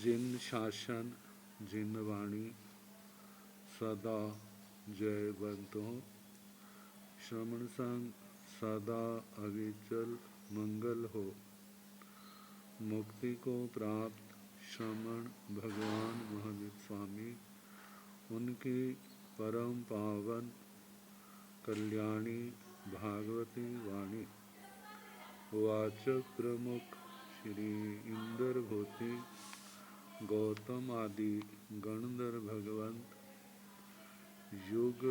जिन शासन जिन वाणी सदा जयवंत हो। श्रवण संग सदा अविचल मंगल हो। मुक्ति को प्राप्त श्रमण भगवान महावीर स्वामी, उनकी परम पावन कल्याणी भागवती वाणी। वाचक प्रमुख श्री इंद्र भूति गौतम आदि गणधर भगवंत, युग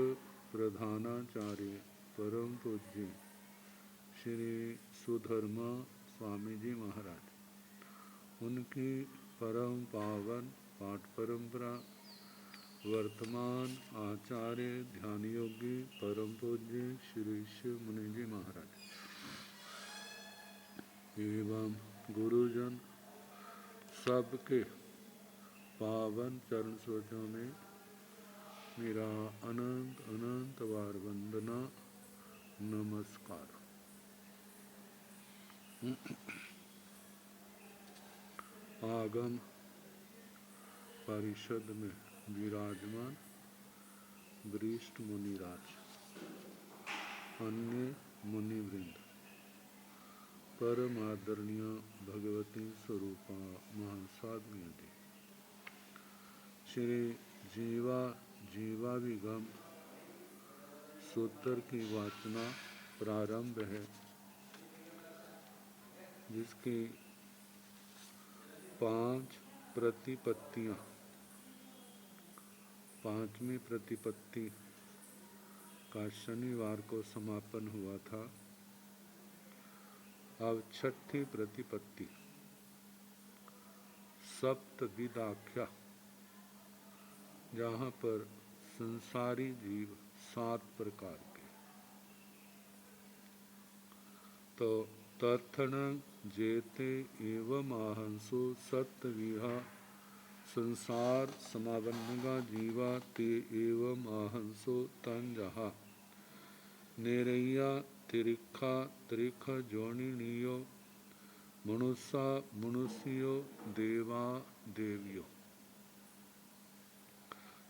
प्रधानाचार्य परम पूज्य श्री सुधर्मा स्वामी जी महाराज, उनकी परम पावन पाठ परंपरा। वर्तमान आचार्य ध्यान योगी परम पूज्य श्री शिव मुनि जी महाराज एवं गुरुजन सबके पावन चरण स्रोतों में मेरा अनंत अनंत बार वंदना नमस्कार। आगम परिषद में विराजमान वरिष्ठ मुनिराज, अन्य मुनिवृंद, परम आदरणीय भगवती स्वरूपा महासाध्वी आदि, श्री जीवाभिगम सूत्र की वाचना प्रारंभ है, जिसकी 5 प्रतिपत्तियां, 5वीं प्रतिपत्ति का शनिवार को समापन हुआ था। अब 6ठी प्रतिपत्ति सप्तविदाख्या, जहाँ पर संसारी जीव 7 प्रकार के। तो तत्ण जेते एवं आहंसो सत्विहा संसार समावन्नगा जीवा ते एवं आहंसो तंजहा नेरैया तिरिखा त्रिख जोनिनियो मनुष्या मनुष्यो देवा देवियो।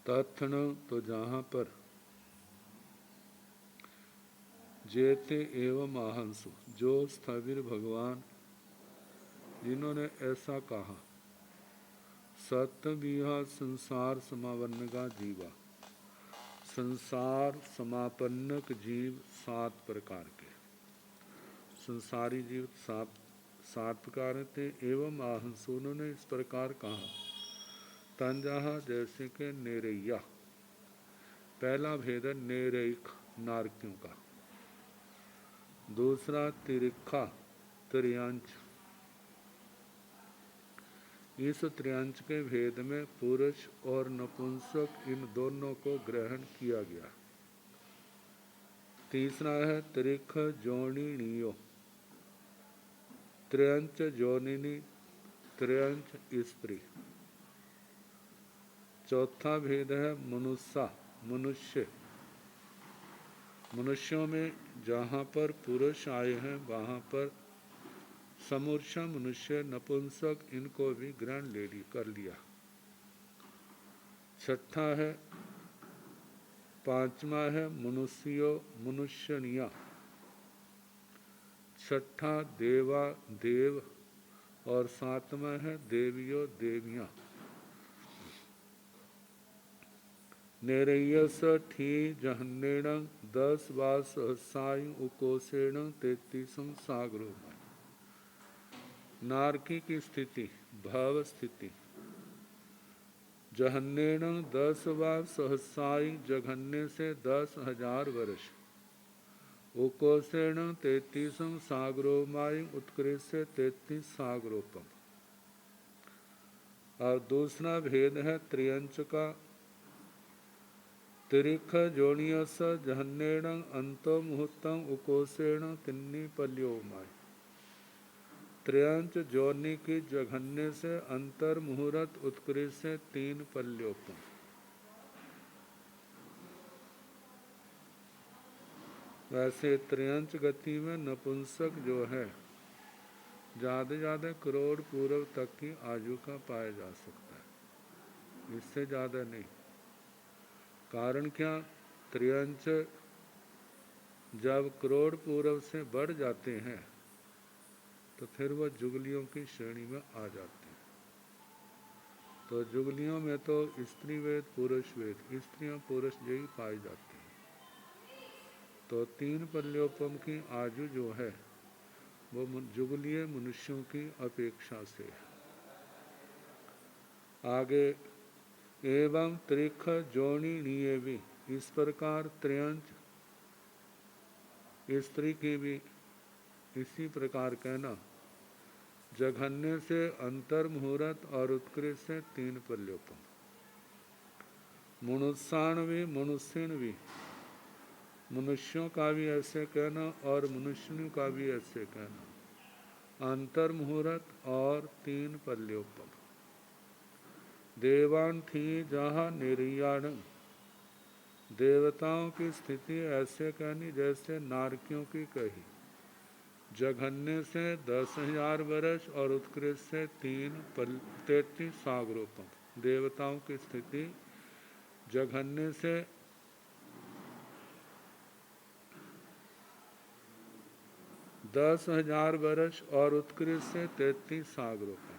तत्ण तो जहाँ पर जेते एवं आहंसु, जो स्थविर भगवान जिन्होंने ऐसा कहा, सत्विहा संसार समावन्नगा जीवा, संसार समापन्नक जीव 7 प्रकार के, संसारी जीव 7 प्रकार थे। एवं आहंसु, उन्होंने इस प्रकार कहा, तंजहा जैसे के नेरैया, पहला भेद है नेरैख नारकियों का, दूसरा तिरिखा त्रियांश, इस त्रियांश के भेद में पुरुष और नपुंसक इन दोनों को ग्रहण किया गया। तीसरा है त्रिख जोनिनियो, त्रियांश जोनिनी, त्रियांश स्त्री। चौथा भेद है मनुष्य, मनुष्य, मनुष्यों में जहाँ पर पुरुष आए हैं वहाँ पर समूर्छा मनुष्य नपुंसक, इनको भी ग्रहण कर लिया। छठा है, 5वां है मनुष्यो मनुष्यनिया, छठा देवा देव, और 7वां है देवियो देवियाँ। नेरयस ठी जहन्नेण 10 वास सहसाई उकोसेण 33 सागरो। नारकी की स्थिति, भाव स्थिति, जहन्नेण 10 बार सहसाई, जघन्य से 10,000 वर्ष, उकोसेण 33 सागरोमाई, उत्कृष्ट से 33 सागरोपम। और दूसरा भेद है त्रियंच का, तिरिख जोनियस जहन्नेण अंतो मुहूर्तम उकोसेण तिन्नी पल्योमाय। त्रियंच जोनि की जघन्य से अंतर मुहूर्त, उत्कृष्ट से 3 पल्योपम। वैसे त्रियंच गति में नपुंसक जो है ज़्यादा ज़्यादा करोड़ पूर्व तक की आयु का पाया जा सकता है, इससे ज़्यादा नहीं। कारण क्या, त्रियंच जब करोड़ पूर्व से बढ़ जाते हैं तो फिर वह जुगलियों की श्रेणी में आ जाते हैं। तो जुगलियों में तो स्त्री वेद पुरुष वेद, स्त्रियां पुरुष यही पाई जाती हैं। तो 3 पल्योपम की आयु जो है वो जुगलीय मनुष्यों की अपेक्षा से है। आगे एवं त्रिख जोनी नियेवी, इस प्रकार त्रियंच स्त्री की भी इसी प्रकार कहना। जघन्य से अंतर मुहूर्त और उत्कृष्ट से 3 पल्योपम। मनुष्याणवी मनुष्यणवी, मनुष्यों का भी ऐसे कहना और मनुष्यों का भी ऐसे कहना। अंतर मुहूर्त और 3 पल्योपम। देवान थी जहाँ निर्याण, देवताओं की स्थिति ऐसे कहनी जैसे नारकियों की कही। जघन्य से 10,000 वर्ष और उत्कृष्ट से 33 सागरोपम। देवताओं की स्थिति जघन्य से 10,000 वर्ष और उत्कृष्ट से 33 सागरोपम।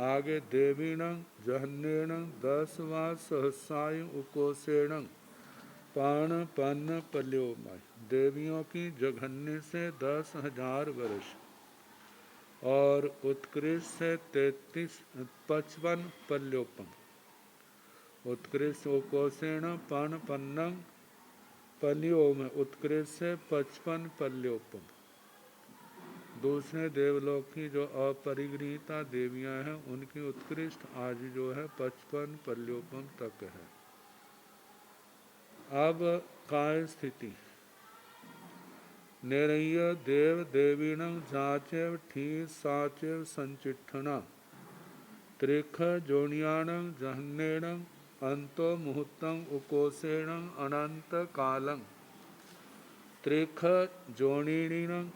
आगे देवीण जहन्येण 10 वा सहसाय उकोषेण पाण पन्न पल्योमय। देवियों की जघन्य से 10,000 वर्ष और उत्कृष्ट से 55 पल्योपम। उत्कृष्ट उकोषेण पाण पन्नम पल्योम, उत्कृष्ट से 55 पल्योपम। दूसरे देवलोक की जो अपरिगृहिता देवियां हैं उनकी उत्कृष्ट आयु जो है 55 पल्योपम तक है। अब काय स्थिति, निरय्य देव देवीण जाचेव ठी साचेव संचिठना त्रिख जोनियाण जहन्नेण अंतो मुहूर्तं उकोषेण अनंत कालं। त्रिख जोनिणीण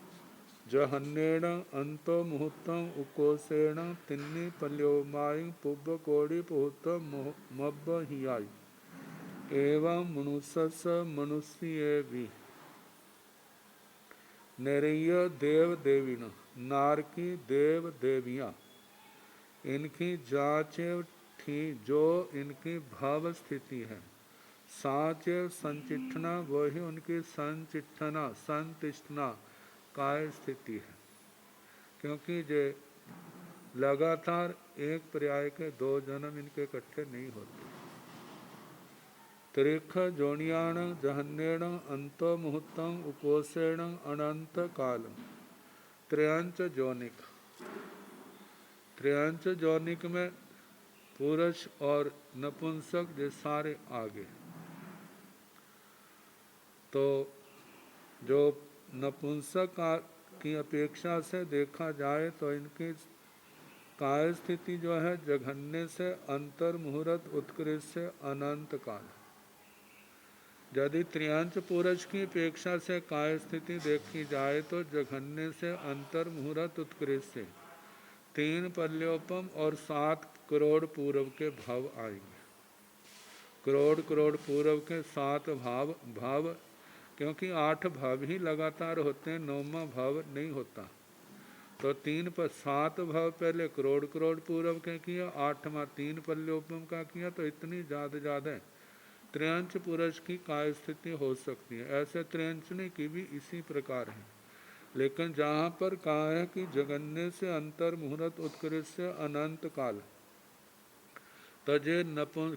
जहन्नेण अंतो मुहूर्तं उकोषेण तिन्नी पल्योमायि पुब्ब कोड़ी पुहूत मब्ब हियाई। एवं मनुष्यस मनुष्य भी। निरय्य देव देवीण, नारकी देव देवियाँ, इनकी जाचेव थी जो इनकी भाव स्थिति है। साचेव संचिठना, वही उनकी संचिठना संतिष्ठना काय स्थिति है। क्योंकि जे लगातार एक पर्याय के 2 जन्म इनके इकट्ठे नहीं होते। त्रिख जोनियाण जहन्नेण अंतो मुहूर्तं उकोषेण अनंत कालम। त्रयंच जोनिक, त्रयंच जोनिक में पुरुष और नपुंसक ये सारे आगे। तो जो नपुंसक की अपेक्षा से देखा जाए तो इनकी काय स्थिति जो है जघन्य से अंतर मुहूर्त उत्कृष्ट से अनंत काल। यदि त्रियांश पुरुष की अपेक्षा से काय स्थिति देखी जाए तो जघन्य से अंतर मुहूर्त उत्कृष्ट से 3 पल्योपम और 7 करोड़ पूर्व के भाव आएंगे। करोड़ पूर्व के 7 भाव, क्योंकि 8 भाव ही लगातार होते हैं, 9वां भाव नहीं होता। तो 3 पर 7 भाव पहले करोड़ पूर्व के किया, 8वां 3 पल्योपम का किया, तो इतनी ज़्यादा त्रियंच पुरुष की काय स्थिति हो सकती है। ऐसे त्रियंचनी की भी इसी प्रकार है। लेकिन जहाँ पर कहा है कि जगन्य से अंतर मुहूर्त उत्कृष्ट से अनंत काल, तजे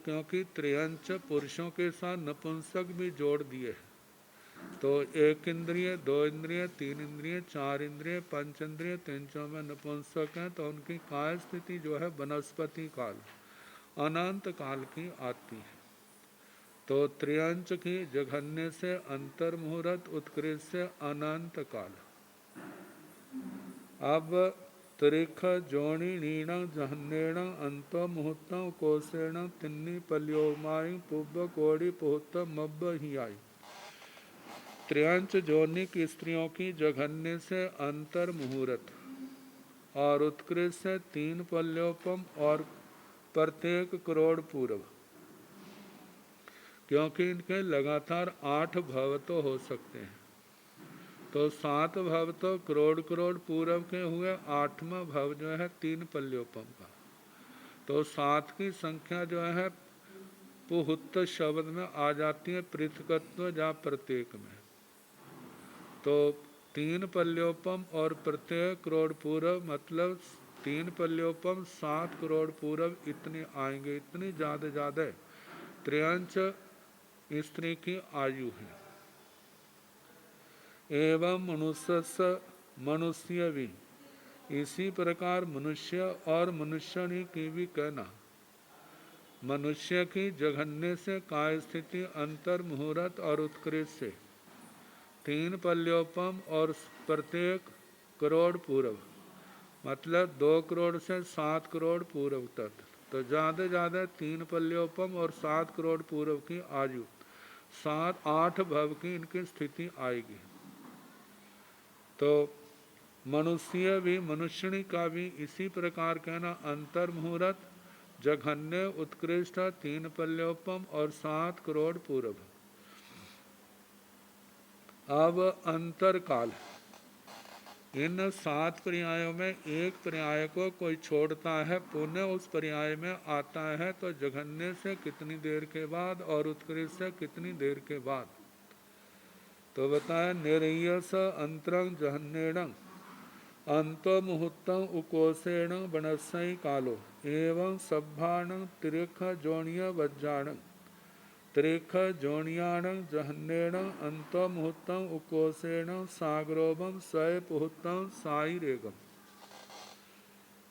क्योंकि त्रियंच पुरुषों के साथ नपुंसक भी जोड़ दिए हैं। तो 1 इंद्रिय 2 इंद्रिय 3 इंद्रिय 4 इंद्रिय 5 इंद्रिय 3 में नपुंसक हैं, तो उनकी काय स्थिति जो है वनस्पति काल अनंत काल की आती है। तो त्रियंच की जघन्य से अंतर मुहूर्त उत्कृष्ट से अनंत काल। अब त्रिख जोणी नीण जहन्नेण अंतो मुहूर्तं कोषेण तिन्नी पल्योमायि पुब्ब कोड़ी पुहूत मब्ब हियाई। त्रियंच जोनिक स्त्रियों की जघन्य से अंतर मुहूर्त और उत्कृष्ट है 3 पल्योपम और प्रत्येक करोड़ पूर्व, क्योंकि इनके लगातार 8 भव तो हो सकते हैं। तो 7 भव तो करोड़ करोड़ पूर्व के हुए, 8वां भव जो है 3 पल्योपम का। तो 7 की संख्या जो है पुहुत शब्द में आ जाती है पृथकत्व या प्रत्येक में। तो 3 पल्योपम और प्रत्येक करोड़ पूर्व मतलब 3 पल्योपम 7 करोड़ पूर्व इतने आएंगे। इतनी ज़्यादा त्रियंच स्त्री की आयु है। एवं मनुष्य भी, इसी प्रकार मनुष्य और मनुष्यणी की भी कहना। मनुष्य की जघन्य से काय स्थिति अंतर मुहूर्त और उत्कृष्ट से 3 पल्योपम और प्रत्येक करोड़ पूर्व मतलब 2 करोड़ से 7 करोड़ पूर्व तक। तो ज़्यादा 3 पल्योपम और 7 करोड़ पूर्व की आयु 7-8 भव की इनकी स्थिति आएगी। तो मनुष्य भी, मनुष्यणी का भी इसी प्रकार कहना। अंतर मुहूर्त, जघन्य, उत्कृष्ट, 3 पल्योपम और 7 करोड़ पूर्व। अब अंतर काल, इन 7 पर्यायों में एक पर्याय को कोई छोड़ता है, पुण्य उस पर्याय में आता है, तो जघन्य से कितनी देर के बाद और उत्कृष्ट से कितनी देर के बाद। तो बताया निरयस अंतरंग जहन्येण अंतो मुहूर्तम उकोषेण बनस्सई कालो एवं सभ्भाण त्रिख जोनिय वज्जाण त्रिख जोनियाण जहन्येण अंतो मुहूर्तम उकोषेण सागरोभम स्वय पुहुतम साई रेगम।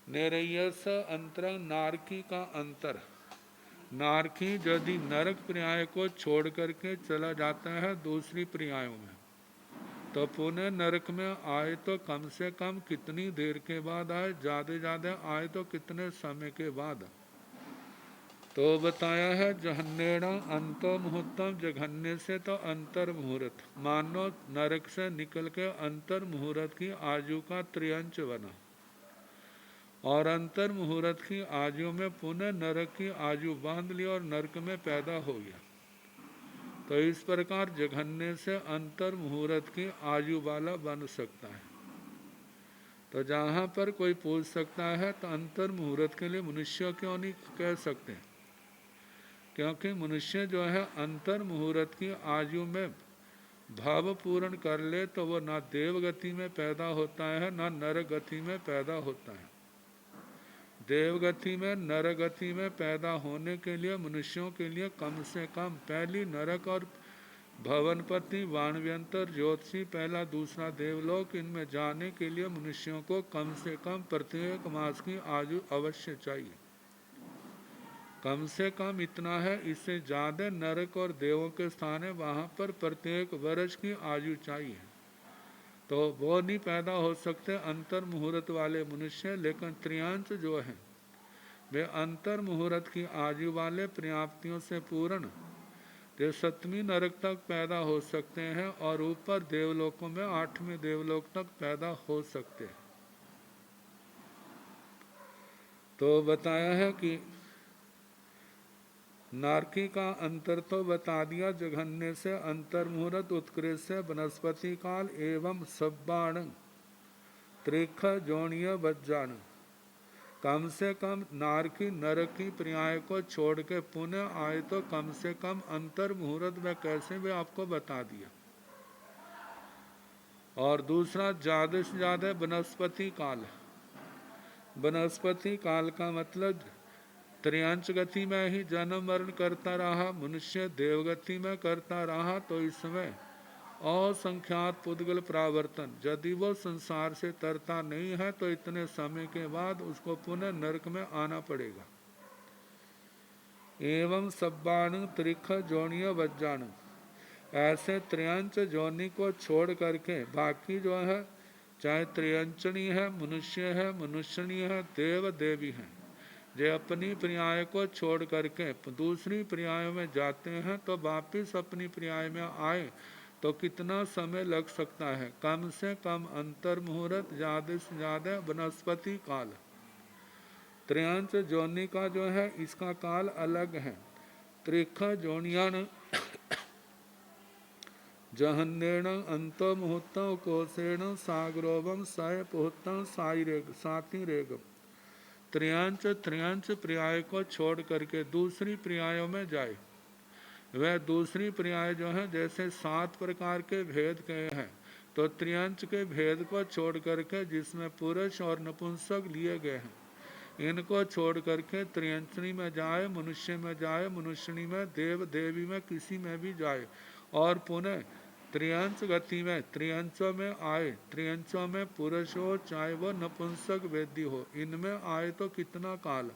निरयस अंतरंग, नारकी का अंतर। नारकी यदि नरक पर्याय को छोड़ करके चला जाता है दूसरी पर्यायों में, तो पुनः नरक में आए तो कम से कम कितनी देर के बाद आए, ज़्यादा आए तो कितने समय के बाद। तो बताया है जहन्येण अंतो मुहूर्तम, जघन्य से तो अंतर मुहूर्त, मानो नरक से निकल के अंतर मुहूर्त की आयु का त्रियंच बना, और अंतर मुहूर्त की आयु में पुनः नरक की आयु बांध ली और नरक में पैदा हो गया। तो इस प्रकार जघन्य से अंतर मुहूर्त की आयु वाला बन सकता है। तो जहाँ पर कोई पूछ सकता है तो अंतर मुहूर्त के लिए मनुष्य क्यों नहीं कह सकते, क्योंकि मनुष्य जो है अंतर मुहूर्त की आयु में भाव पूर्ण कर ले तो वो ना देव गति में पैदा होता है ना नर गति में पैदा होता है। देव गति में, नर गति में पैदा होने के लिए मनुष्यों के लिए कम से कम पहली नरक और भवनपति, वाणव्यंतर, ज्योतिषी, पहला दूसरा देवलोक, इनमें जाने के लिए मनुष्यों को कम से कम प्रत्येक मास की आयु अवश्य चाहिए। कम से कम इतना है, इससे ज़्यादा नरक और देवों के स्थान है, वहाँ पर प्रत्येक वर्ष की आयु चाहिए। तो वो नहीं पैदा हो सकते अंतर मुहूर्त वाले मनुष्य, लेकिन त्रियांश जो है वे अंतर मुहूर्त की आयु वाले पर्याप्तियों से पूर्ण जो 7वीं नरक तक पैदा हो सकते हैं और ऊपर देवलोकों में 8वें देवलोक तक पैदा हो सकते हैं। तो बताया है कि नारकी का अंतर तो बता दिया, जघन्य से अंतर मुहूर्त, उत्कृष्ट से वनस्पति काल एवं सब्बाण त्रिख जोनिय वज्जान। कम से कम नारकी नरकी पर्याय को छोड़ के पुनः आए तो कम से कम अंतर मुहूर्त में कैसे भी आपको बता दिया। और दूसरा ज़्यादा से ज़्यादा वनस्पति काल। वनस्पति काल का मतलब त्रियांश गति में ही जन्म मरण करता रहा, मनुष्य देवगति में करता रहा, तो इसमें असंख्यात पुद्गल प्रावर्तन, यदि वो संसार से तरता नहीं है तो इतने समय के बाद उसको पुनः नरक में आना पड़ेगा। एवं सब्बाण त्रिख जोनिय वज्जान, ऐसे त्रियंच जोनि को छोड़ करके बाकी जो है, चाहे त्रियंचनी है, मनुष्यनी है, देव देवी है, जो अपनी पर्याय को छोड़ करके दूसरी पर्याय में जाते हैं तो वापिस अपनी पर्याय में आए तो कितना समय लग सकता है? कम से कम अंतर मुहूर्त, ज़्यादा से ज़्यादा वनस्पति काल। त्र्यंच जोनि का जो है इसका काल अलग है। त्रिख जोनियान जहन्नेण अंत मुहूर्तम कोशेण सागरोवम सय पुहूर्तम साति रेगम। त्र्यंच पर्याय को छोड़ करके दूसरी पर्यायों में जाए। वह दूसरी पर्याय जो है जैसे 7 प्रकार के भेद कहे हैं, तो त्र्यंच के भेद को छोड़ करके जिसमें पुरुष और नपुंसक लिए गए हैं, इनको छोड़ करके त्र्यंचनी में जाए, मनुष्य में जाए, मनुष्यनी में, देव देवी में, किसी में भी जाए, और पुनः त्रियंच गति में त्रियंचों में आए। त्रियंचों में पुरुष हो चाहे वो नपुंसक वेदी हो, इनमें आए तो कितना काल?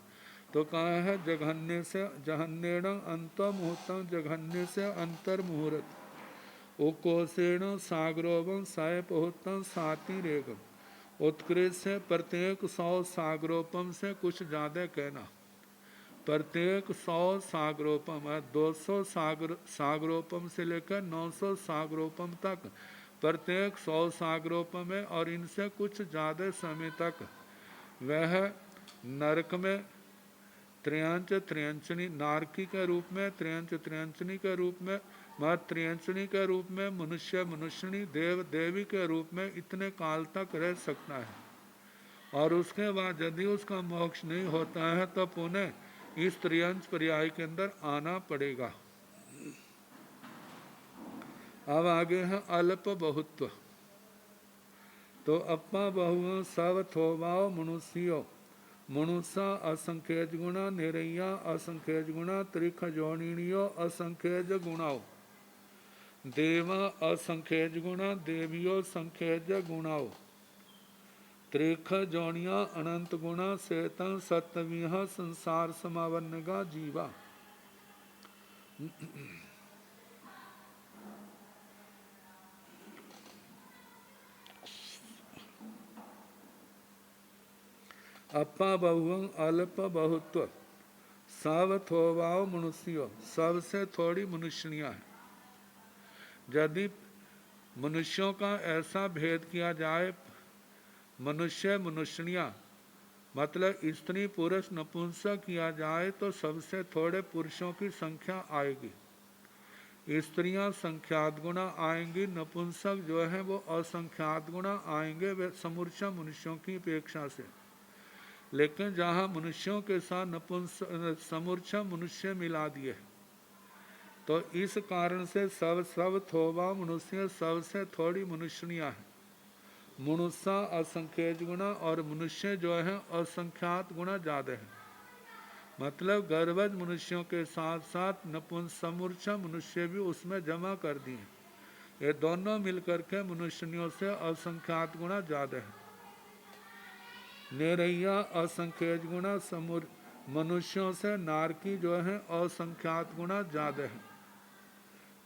तो कहा है जघन्य से जहन्येण अंत मुहूर्तम, जघन्य से अंतर मुहूर्त। उकोशेण सागरोवम सय पुहूर्तम साति रेगम। उत्कृष्ट से प्रत्येक 100 सागरोपम से कुछ ज्यादा कहना। प्रत्येक 100 सागरोपम है, 200 सागरोपम से लेकर 900 सागरोपम तक प्रत्येक 100 सागरोपम है, और इनसे कुछ ज्यादा समय तक वह नरक में त्र्यंच त्र्यंचनी नारकी के रूप में, त्र्यंच त्र्यंचनी के रूप में, त्र्यंचनी के रूप में, मनुष्य मनुष्यनी, देव देवी के रूप में इतने काल तक रह सकता है। और उसके बाद यदि उसका मोक्ष नहीं होता है तो पुनः इस त्रियंच पर्याय के अंदर आना पड़ेगा। अब आगे है अल्प बहुत्व। तो अपा बहु सब थोवाओ मनुष्यो, मनुष्य असंख्यज गुणा, निरैया असंख्यज गुणा, त्रिख जोनियो असंख्यज गुणाओ, देवा असंख्यज गुणा, देवियो संख्यज गुणाओ, त्रिख जोनिया अनंत गुणा, सेतन सत्तवीह संसार समावन्न का जीवा। अपा बहु अल्प बहुत्व, सब थोवाओ मनुष्यो, सबसे थोड़ी मनुष्यनियाँ हैं। यदि मनुष्यों का ऐसा भेद किया जाए, मनुष्य मनुष्यनियाँ मतलब स्त्री पुरुष नपुंसक किया जाए, तो सबसे थोड़े पुरुषों की संख्या आएगी, स्त्रियां संख्यात गुणा आएंगी, नपुंसक जो है वो असंख्यात गुणा आएंगे, वे समूर्छा मनुष्यों की अपेक्षा से। लेकिन जहाँ मनुष्यों के साथ समूर्छा मनुष्य मिला दिए, तो इस कारण से सब थोवा मनुष्य सबसे थोड़ी मनुष्यनियाँ हैं। मनुष्य असंख्यज गुणा और मनुष्य जो है असंख्यात गुणा ज़्यादा है। मतलब गर्भज मनुष्यों के साथ साथ समूर्छा मनुष्य भी उसमें जमा कर दिए। ये दोनों मिलकर के मनुष्यों से असंख्यात गुणा ज़्यादा है। निरैया असंख्यज गुणा, मनुष्यों से नारकी जो है असंख्यात गुणा ज़्यादा है।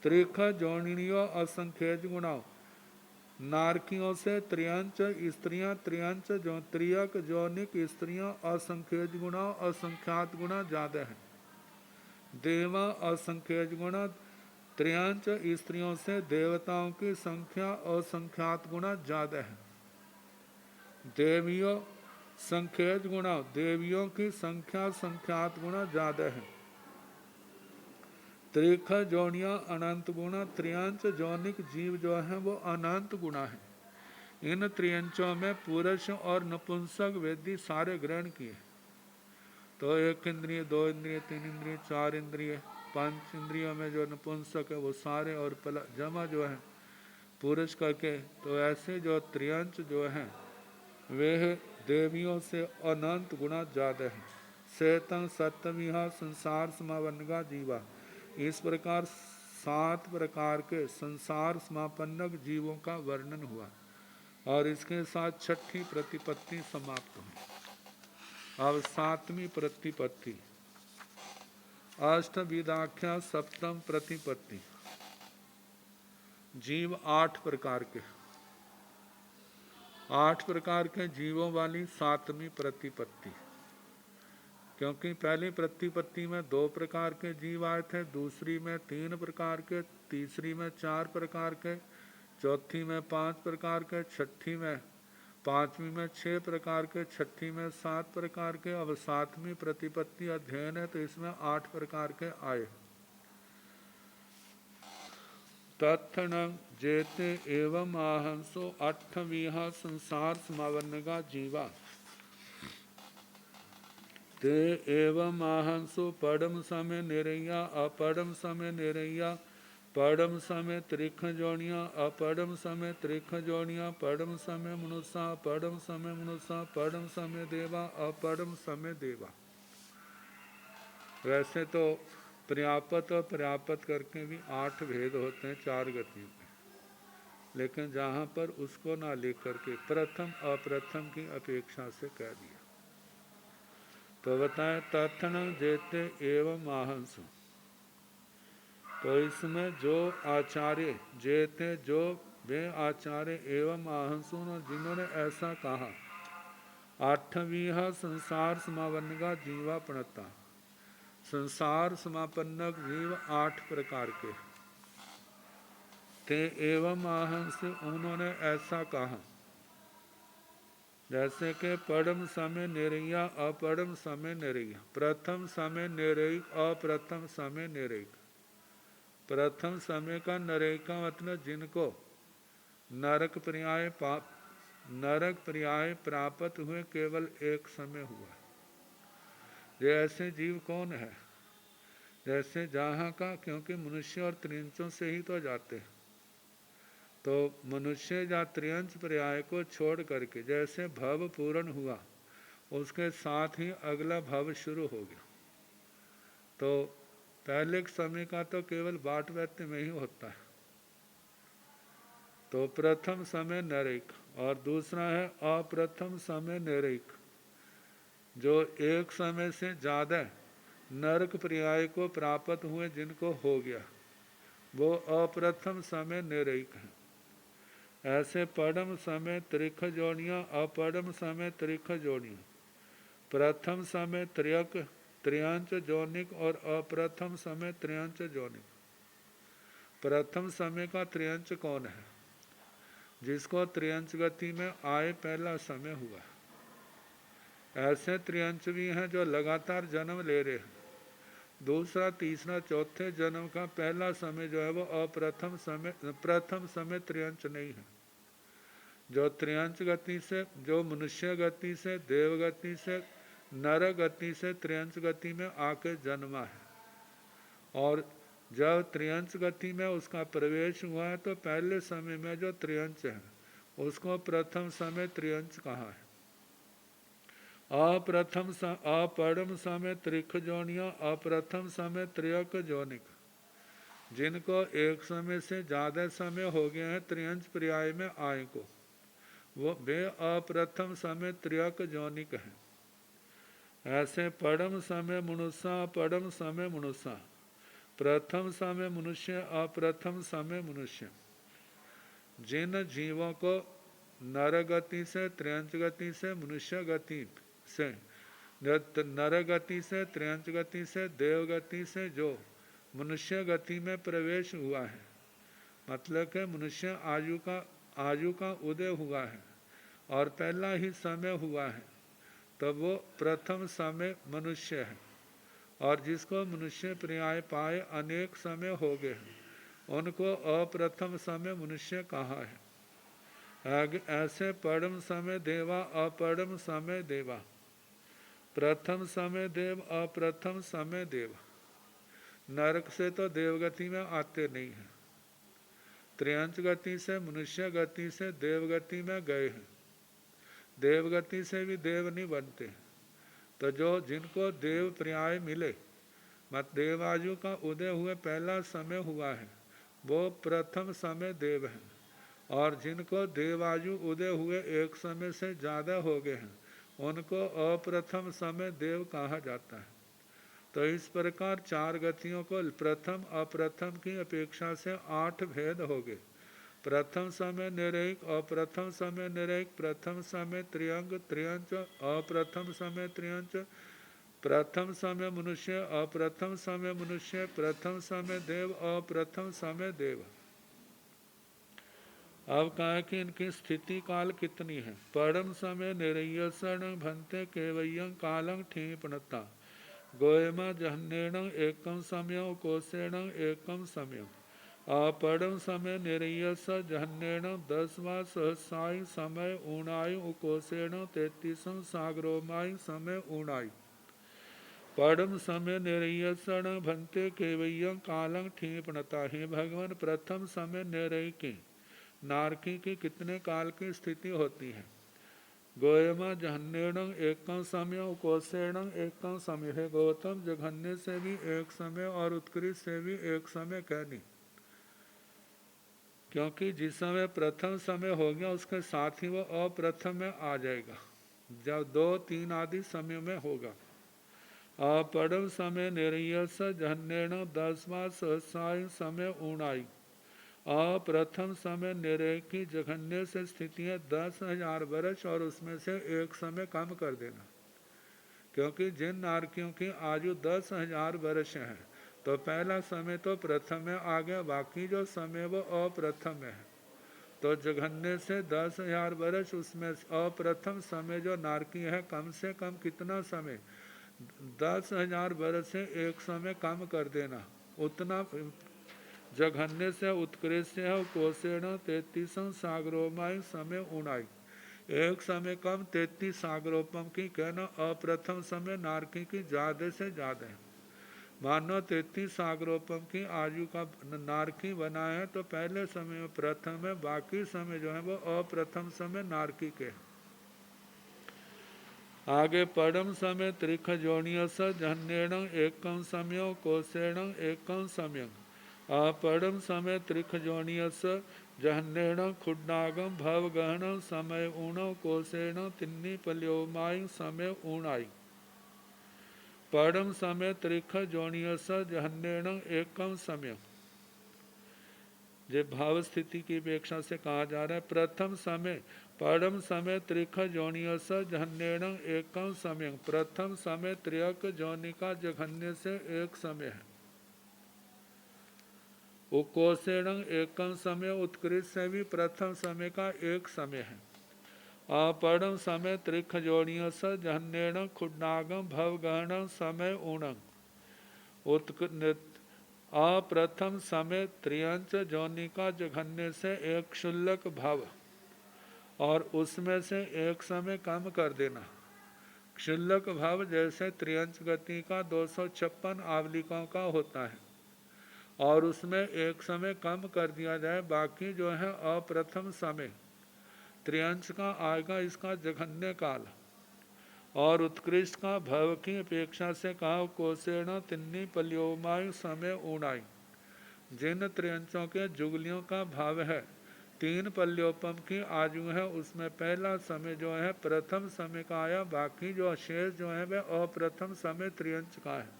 त्रिख जोनियो असंख्यज गुणा, नारकियों से त्रियंच स्त्रियां, त्रियंच जो त्रियक जोनिक स्त्रियां असंख्यज गुणा, असंख्यात गुणा ज़्यादा है। देवा असंख्यज गुणा, त्रियंच स्त्रियों से देवताओं की संख्या असंख्यात गुणा ज़्यादा है। देवियों संख्यज गुणा, देवियों की संख्या संख्यात गुणा ज़्यादा है। त्रिख जोनिया अनंत गुणा, त्रियंच जोनिक जीव जो है वो अनंत गुणा है। इन त्रियंचों में पुरुष और नपुंसक वेदी सारे ग्रहण किए। तो 1 इंद्रिय, 2 इंद्रिय, 3 इंद्रिय, 4 इंद्रिय, 5 इंद्रियों में जो नपुंसक है वो सारे, और जमा जो है पुरुष करके, तो ऐसे जो त्रियंच जो हैं वे देवियों से अनंत गुणा ज़्यादा है। सेतन सप्तमिहा संसार समावनगा जीवा। इस प्रकार 7 प्रकार के संसार समापन्नक जीवों का वर्णन हुआ, और इसके साथ 6ठी प्रतिपत्ति समाप्त हुई। अब 7वीं प्रतिपत्ति, अष्टविधाख्या सप्तम प्रतिपत्ति। जीव 8 प्रकार के, 8 प्रकार के जीवों वाली 7वीं प्रतिपत्ति। क्योंकि पहली प्रतिपत्ति में 2 प्रकार के जीव आए थे, दूसरी में 3 प्रकार के, तीसरी में 4 प्रकार के, चौथी में 5 प्रकार के, छठी में, पांचवी में 6 प्रकार के, छठी में 7 प्रकार के, अब 7वीं प्रतिपत्ति अध्ययन है तो इसमें 8 प्रकार के आए। तत्ण जेते एवं आहंसो 8वीं संसार समावरणगा जीवा ते एवं आहंसो पड़म समय निरैया अपड़म समय निरैया पड़म समय त्रिख जोड़ियाँ अपड़म समय त्रिख जोड़ियाँ पड़म समय मनुष्य पड़म समय मनुष्य पड़म समय देवा अपड़म समय देवा। वैसे तो पर्यापत और पर्यापत करके भी 8 भेद होते हैं 4 गतियों में, लेकिन जहाँ पर उसको ना लिख करके प्रथम अप्रथम की अपेक्षा से कह दिया। तो बताएं तत्ण जेते एवं आहंस, तो इसमें जो आचार्य जेते जो वे आचार्य एवं आहंसों जिन्होंने ऐसा कहा 8वीं संसार समापन का जीवा प्रणता, संसार समापन्नक जीव 8 प्रकार के ते एवं आहंस उन्होंने ऐसा कहा, जैसे कि पड़म समय निरैया अपड़म समय निरैया, प्रथम समय निरैक अप्रथम समय निरैक। प्रथम समय का नरक का मतलब जिनको नरक पर्याय प्राप्त हुए केवल एक समय हुआ। ये ऐसे जीव कौन है? जैसे जहाँ का, क्योंकि मनुष्य और त्रिंचों से ही तो जाते हैं, तो मनुष्य या त्रियंच पर्याय को छोड़ करके जैसे भव पूर्ण हुआ उसके साथ ही अगला भव शुरू हो गया। तो पहले समय का तो केवल बाट व्यक्ति में ही होता है। तो प्रथम समय नरक और दूसरा है अप्रथम समय नरक, जो एक समय से ज़्यादा नरक पर्याय को प्राप्त हुए जिनको हो गया वो अप्रथम समय नरक है। ऐसे पड़म समय त्रिख जोड़ियाँ अपड़म समय त्रिख जोड़ियाँ, प्रथम समय त्र्यक त्रियांच जोनिक और अप्रथम समय त्रियांच जोनिक। प्रथम समय का त्रियांच कौन है? जिसको त्रियांच गति में आए पहला समय हुआ। ऐसे त्रियांच भी हैं जो लगातार जन्म ले रहे हैं, दूसरा तीसरा चौथे जन्म का पहला समय जो है वो अप्रथम समय, प्रथम समय त्रियांच नहीं है। जो त्रियांच गति से, जो मनुष्य गति से, देव गति से, नर गति से त्रियांच गति में आके जन्मा है, और जब त्रियांच गति में उसका प्रवेश हुआ है तो पहले समय में जो त्रियांच है उसको प्रथम समय त्रियांच कहा है। अपरम समय त्रिख जोनिया अप्रथम समय त्रियक जोनिक, जिनको एक समय से ज़्यादा समय हो गया है त्रियंच पर्याय में आय को, वो वे अप्रथम समय त्रियक जोनिक है। ऐसे पड़म समय मनुष्य पड़म समय मनुष्य, प्रथम समय मनुष्य अप्रथम समय मनुष्य। जिन जीवों को नर गति से त्रियंच गति से मनुष्य गति से, नर गति से त्रियंच गति से देव गति से जो मनुष्य गति में प्रवेश हुआ है, मतलब कि मनुष्य आयु का उदय हुआ है और पहला ही समय हुआ है, तब वो प्रथम समय मनुष्य है। और जिसको मनुष्य पर्याय पाए अनेक समय हो गए हैं उनको अप्रथम समय मनुष्य कहा है। ऐसे पड़म समय देवा अपड़म समय देवा, प्रथम समय देव अप्रथम समय देव। नरक से तो देवगति में आते नहीं हैं, त्रियंच गति से मनुष्य गति से देवगति में गए हैं, देवगति से भी देव नहीं बनते। तो जो जिनको देव पर्याय मिले, मत देवायु का उदय हुए पहला समय हुआ है, वो प्रथम समय देव है, और जिनको देवायु उदय हुए एक समय से ज़्यादा हो गए हैं उनको अप्रथम समय देव कहा जाता है। तो इस प्रकार 4 गतियों को प्रथम अप्रथम की अपेक्षा से 8 भेद हो गए। प्रथम समय निरैक अप्रथम समय निरैक, प्रथम समय त्रियंग त्रियंच अप्रथम समय त्रियंच, प्रथम समय मनुष्य, अप्रथम समय मनुष्य, प्रथम समय देव, अप्रथम समय देव। अब कहा कि इनकी स्थिति काल कितनी है। परम समय निरयसण भंते केवयं कालं ठीपणता गोयमा जहन्नेण एकम समय कोशेण एकम समय अपरम समय निरयस जहन्नेण 10वां सहस्रायु समय ऊणायु उकोशेण 33 सागरोमायु समय ऊणायु परम समय निरयसण भंते केवयं कालं ठीपणता। हे भगवान, प्रथम समय निरय की नारकी की कितने काल की स्थिति होती है। गोयमा जघन्येण एकम समय कोशेण एकम समय। है गौतम, जघन्य से भी एक समय और उत्कृष्ट से भी एक समय कहनी, क्योंकि जिस समय प्रथम समय हो गया उसके साथ ही वो अप्रथम में आ जाएगा जब 2, 3 आदि समय में होगा। अपरम समय निरयस जहन्येण 10वां सहस्रायु समय ऊणायु। अप्रथम समय निरय की जघन्य से स्थिति है 10,000 वर्ष और उसमें से एक समय कम कर देना, क्योंकि जिन नारकियों की आयु 10,000 वर्ष है तो पहला समय तो प्रथम में आ गया, बाकी जो समय वो अप्रथम में है। तो जघन्य से 10,000 वर्ष, उसमें अप्रथम समय जो नारकी है कम से कम कितना समय, 10,000 वर्ष से एक समय कम कर देना, उतना जघन्य से उत्कृष्ट है। कोशेण 33 सागरोमाय समय ऊणाई। एक समय कम 33 सागरोपम की कहना अप्रथम समय नारकी की ज्यादा से ज्यादा है। मानो 33 सागरोपम की आयु का नारकी बना है तो पहले समय में प्रथम है, बाकी समय जो है वो अप्रथम समय नारकी के है। आगे परम समय त्रिख जोनियस जहन्येण एकम समय कोशेण एकम समय अपरम समय त्रिख जोनियस जहन्येण खुड्नागम भव गहन समय ऊण कोशेण तिन्नी पल्योमायु समय ऊणायु। परम समय त्रिख जोनियस जहन्येण एकम समय, जो भाव स्थिति की अपेक्षा से कहा जा रहा है। प्रथम समय परम समय त्रिख जोनियस जहन्येण एकम समय, प्रथम समय त्रियक जोनि का जघन्य से एक समय है। उकोशेण एकम समय, उत्कृष्ट से भी प्रथम समय का एक समय है। अपरम समय त्रिख जोनियस जहन्येण खुड्नागम भवगहन समय ऊणं। अप्रथम समय त्रियंच जोनि का जघन्य से एक क्षुल्लक भव और उसमें से एक समय कम कर देना। क्षुल्लक भाव जैसे त्रियंच गति का 256 आवलिकों का होता है और उसमें एक समय कम कर दिया जाए, बाकी जो है अप्रथम समय त्रियंश का आएगा इसका जघन्य काल और उत्कृष्ट का भव की अपेक्षा से कहा कोशेण तिन्नी पल्योमायु समय ऊणाई। जिन त्रियंशों के जुगलियों का भाव है 3 पल्योपम की आयु है, उसमें पहला समय जो है प्रथम समय का आया, बाकी जो शेष जो है वह अप्रथम समय त्रियंश का है।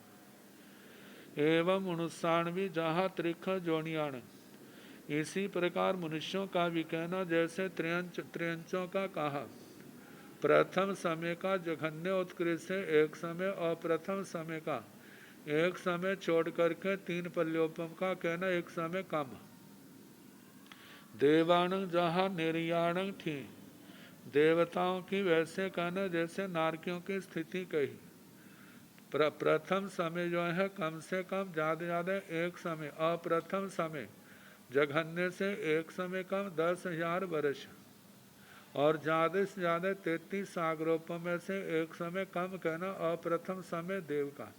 एवं 99 जहाँ त्रिख जोनियाण। इसी प्रकार मनुष्यों का भी कहना जैसे त्रियंचों का कहा। प्रथम समय का जघन्य उत्कृष्ट से एक समय और प्रथम समय का एक समय छोड़ करके 3 पल्योपम का कहना एक समय कम। देवाणं जहाँ निर्याणं थी, देवताओं की वैसे कहना जैसे नारकियों की स्थिति कही। प्रथम समय जो है कम से कम ज़्यादा एक समय, अप्रथम समय जघन्य से एक समय कम 10,000 वर्ष और ज़्यादा से ज़्यादा 33 सागरोपों में से एक समय कम कहना अप्रथम समय देव का।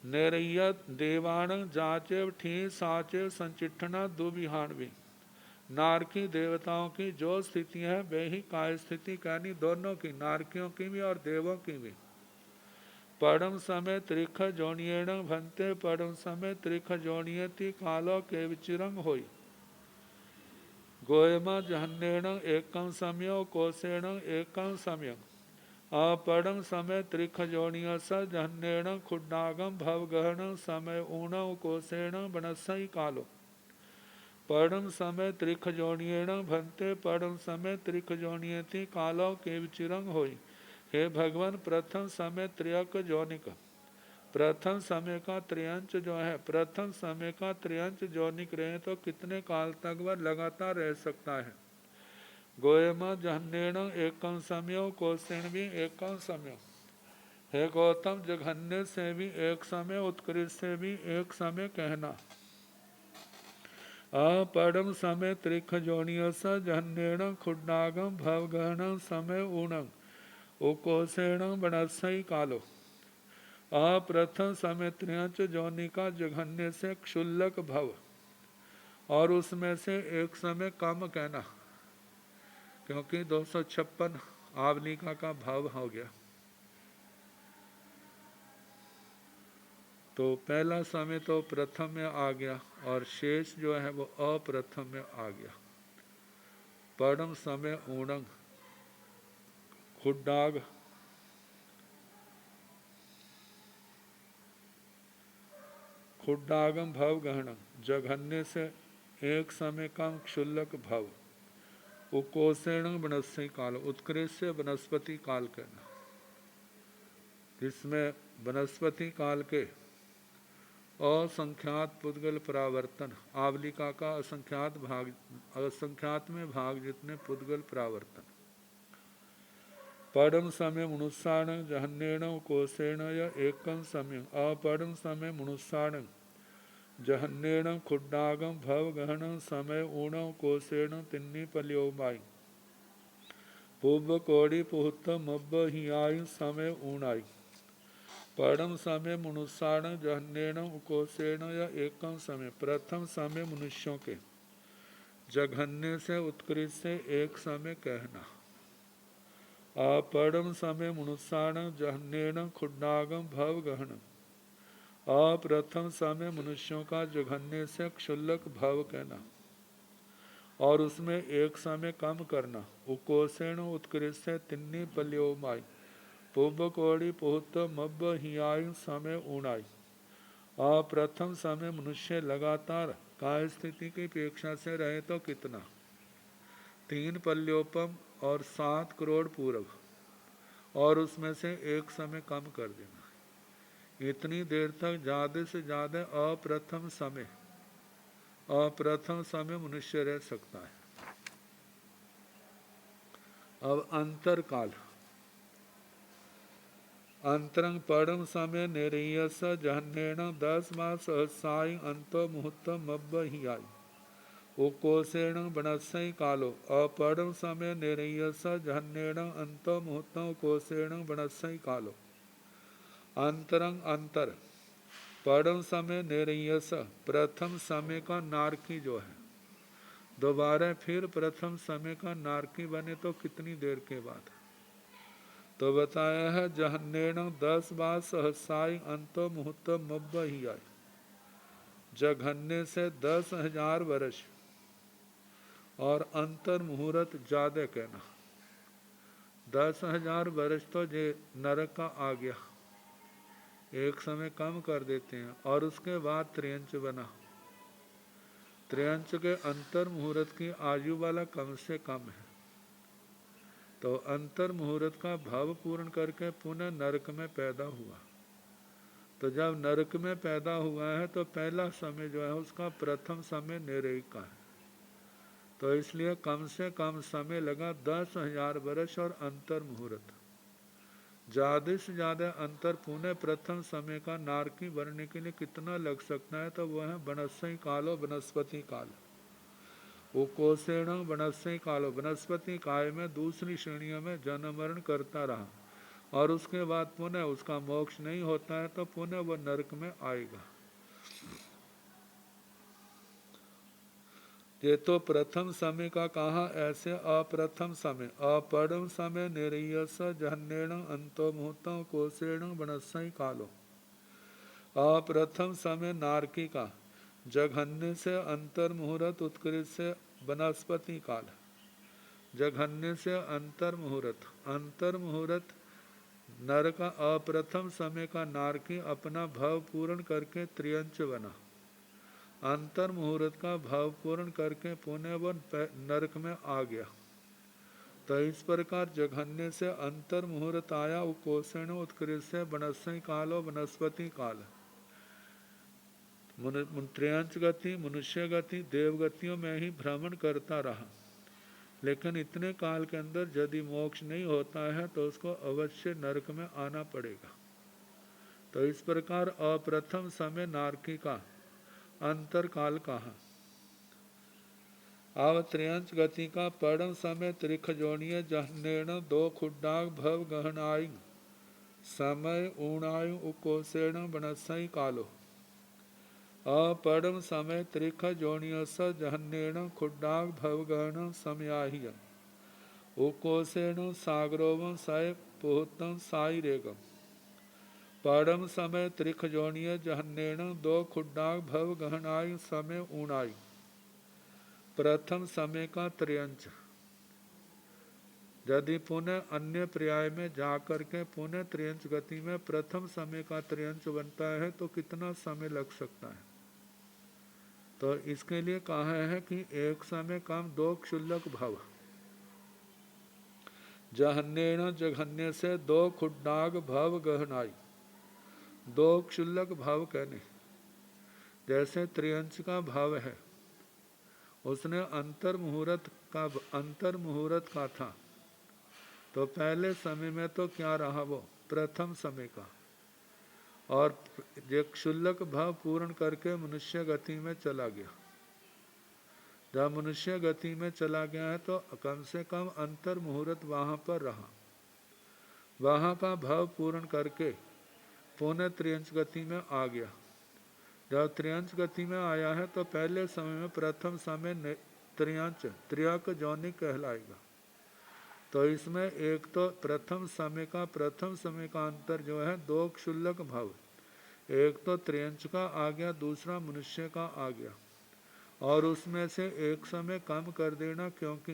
निरयत देवाण जाचे ठी साचे संचिठना दुविहानवी। नारकी देवताओं की जो स्थिति है वे ही काय स्थिति कहनी, दोनों की, नारकियों की भी और देवों की भी। परम समय त्रिख जोनियेण भंते परम समय त्रिख जोनियति कालो के विचिरंग होई। गोयमा जहन्येण एकम समय कोशेण एकम समय अपरम समय त्रिख जोनियस जहन्येण खुड्नागम भवगहन समय ऊण कोशेण बनसई कालो। परम समय त्रिख जोनियेण भंते परम समय त्रिख जोनियति कालो के विचिरंग होई। हे भगवान, प्रथम समय त्र्यक जोनिक, प्रथम समय का त्रियंच जो है, प्रथम समय का त्रियंच जोनिक रहे तो कितने काल तक वह लगातार रह सकता है। गोयम जहन्नेण एकम समयो, कोसेण भी एकम समय। हे गौतम, जघन्य से भी एक समय, उत्कृष्ट से भी एक समय कहना। अपरम समय त्रिख जोनियस, जहन्नेण खुड्डागम भवगहन समय ऊणं, उकोसेण बनस्सई कालो। अप्रथम समय त्रियंच जोनि का जघन्य से क्षुल्लक भव, और उसमें से एक समय कम कहना, क्योंकि 256 आवलिका का भाव हो गया। तो पहला समय तो प्रथम में आ गया और शेष जो है वो अप्रथम में आ गया। परम समय ऊणंग, खुड्डाग, खुड्डागम भव गहनम, जघन्य से एक समय कम क्षुल्लक भव, उकोसेण वनस्पति काल, उत्कृष्ट से वनस्पति काल कहना, जिसमें वनस्पति काल के असंख्यात पुद्गल परावर्तन, आवलिका का असंख्यात भाग, असंख्यात में भाग जितने पुद्गल परावर्तन। परम समय मनुष्याण जहन्नेण कोसेण य एकम समय, अपरम समय मनुष्याण जहन्नेण खुड्डागम भव गहन समय ऊण कोसेण तिन्नी पल्योमाई, पूर्व कोड़ी पुहत मब्ब हियाई समय ऊणाई। परम समय मनुष्याण जहन्नेण कोसेण या एकम समय, प्रथम समय मनुष्यों के, जघन्य से उत्कृष्ट से एक समय कहना। अपरम समय मनुष्याण जहन्नेण खुड्डागम भव गहन, अप्रथम समय मनुष्यों का जघन्य से क्षुल्लक भव कहना, और उसमें एक समय कम करना। उकोसेण उत्कृष्ट से तिन्नी पल्योमाई, पूर्व कोड़ी पुहत मब्ब हियाई समय ऊणाई। अप्रथम समय मनुष्य लगातार काय स्थिति की अपेक्षा से रहे तो कितना, 3 पल्योपम और 7 करोड़ पूर्व, और उसमें से एक समय कम कर देना। इतनी देर तक ज़्यादा से ज़्यादा अप्रथम समय मनुष्य रह सकता है। अब अंतर काल, अंतरंग परम समय निरयस जहन्नेण 10 मास सहसाई अंतो मुहूर्त मब्ब हियाई, उकोसेण बनस्सई कालो। अपरम समय निरयस जहन्नेण अंतो मुहूर्त कोसेण बनस्सई कालो। अंतरंग अंतर, परम समय निरयस, प्रथम समय का नारकी जो है, दोबारा फिर प्रथम समय का नारकी बने तो कितनी देर के बाद। तो बताया है जहन्नेण 10 बार सहसाई अंतो मुहूर्त मब्ब ही आई, जघन्य से 10,000 वर्ष और अंतर मुहूर्त ज्यादा कहना। 10,000 वर्ष तो जे नरक का आ गया, एक समय कम कर देते हैं, और उसके बाद त्रियंच बना। त्रियंच के अंतर मुहूर्त की आयु वाला कम से कम है, तो अंतर मुहूर्त का भाव पूर्ण करके पुनः नरक में पैदा हुआ। तो जब नरक में पैदा हुआ है तो पहला समय जो है उसका प्रथम समय निरय का है, तो इसलिए कम से कम समय लगा 10,000 वर्ष और अंतर मुहूर्त। ज़्यादा से ज़्यादा अंतर पुनः प्रथम समय का नारकी बनने के लिए कितना लग सकता है, तो वह है बनस्सई कालो, वनस्पति काल। उकोसेण वनस्सई कालो, वनस्पति काय में दूसरी श्रेणियों में जन्म मरण करता रहा, और उसके बाद पुनः उसका मोक्ष नहीं होता है तो पुनः वह नरक में आएगा। ये तो प्रथम समय का कहा, ऐसे अप्रथम समय, अपरम समय निरयस जहन्नेण अंतो मुहूर्त कोसेण वनस्सई कालो। अप्रथम समय नारकी का, जघन्य से अंतर मुहूर्त, उत्कृष्ट से वनस्पति काल। जघन्य से अंतर मुहूर्त, अंतर मुहूर्त नर का अप्रथम समय का नारकी अपना भाव पूर्ण करके त्रियंच बना। अंतर मुहूर्त का भाव पूर्ण करके पुनः वह नरक में आ गया। तो इस प्रकार जघन्य से अंतर मुहूर्त आया उकोषण उत्कृष्ट वनस्यि कालो वनस्पति काल। त्रयंच गति मनुष्य गति देव गतियों में ही भ्रमण करता रहा, लेकिन इतने काल के अंदर यदि मोक्ष नहीं होता है तो उसको अवश्य नरक में आना पड़ेगा। तो इस प्रकार अप्रथम समय नारकी का अंतर काल कहा। आव त्रयंच गति का परम समय त्रिख जोड़िय जहनेण दो खुड्डाग भव गहनाई समय ऊणायु उकोषेण वनस्यि कालो। अपरम समय त्रिख जोड़िय स जहनेण खुड्डाग भव गहन समयाहिय उकोषेण सागरोवं सय पुहुतं साई रेगम। परम समय त्रिख जोड़िय जहनेण दो खुड्डाग भव गहनायु समय ऊणायु। प्रथम समय का त्रयंच यदि पुनः अन्य पर्याय में जाकर के पुनः त्रयंच गति में प्रथम समय का त्रयंच बनता है तो कितना समय लग सकता है। तो इसके लिए कहा है कि एक समय कम दो क्षुल्लक भव जहन्येण जघन्य से दो खुड्डाग भव गहनाई। दो क्षुल्लक भाव कहने जैसे त्रयंच का भाव है, उसने अंतर मुहूर्त का था, तो पहले समय में तो क्या रहा वो प्रथम समय का, और जो क्षुल्लक भाव पूर्ण करके मनुष्य गति में चला गया। जब मनुष्य गति में चला गया है तो कम से कम अंतर मुहूर्त वहाँ पर रहा, वहाँ का भाव पूर्ण करके पुनः त्रयंच गति में आ गया। जब त्रयंच गति में आया है तो पहले समय में प्रथम समय त्रयंच त्र्यक जौनिक कहलाएगा। तो इसमें एक तो प्रथम समय का अंतर जो है दो क्षुल्लक भाव, एक तो त्रयंच का आ गया, दूसरा मनुष्य का आ गया, और उसमें से एक समय कम कर देना, क्योंकि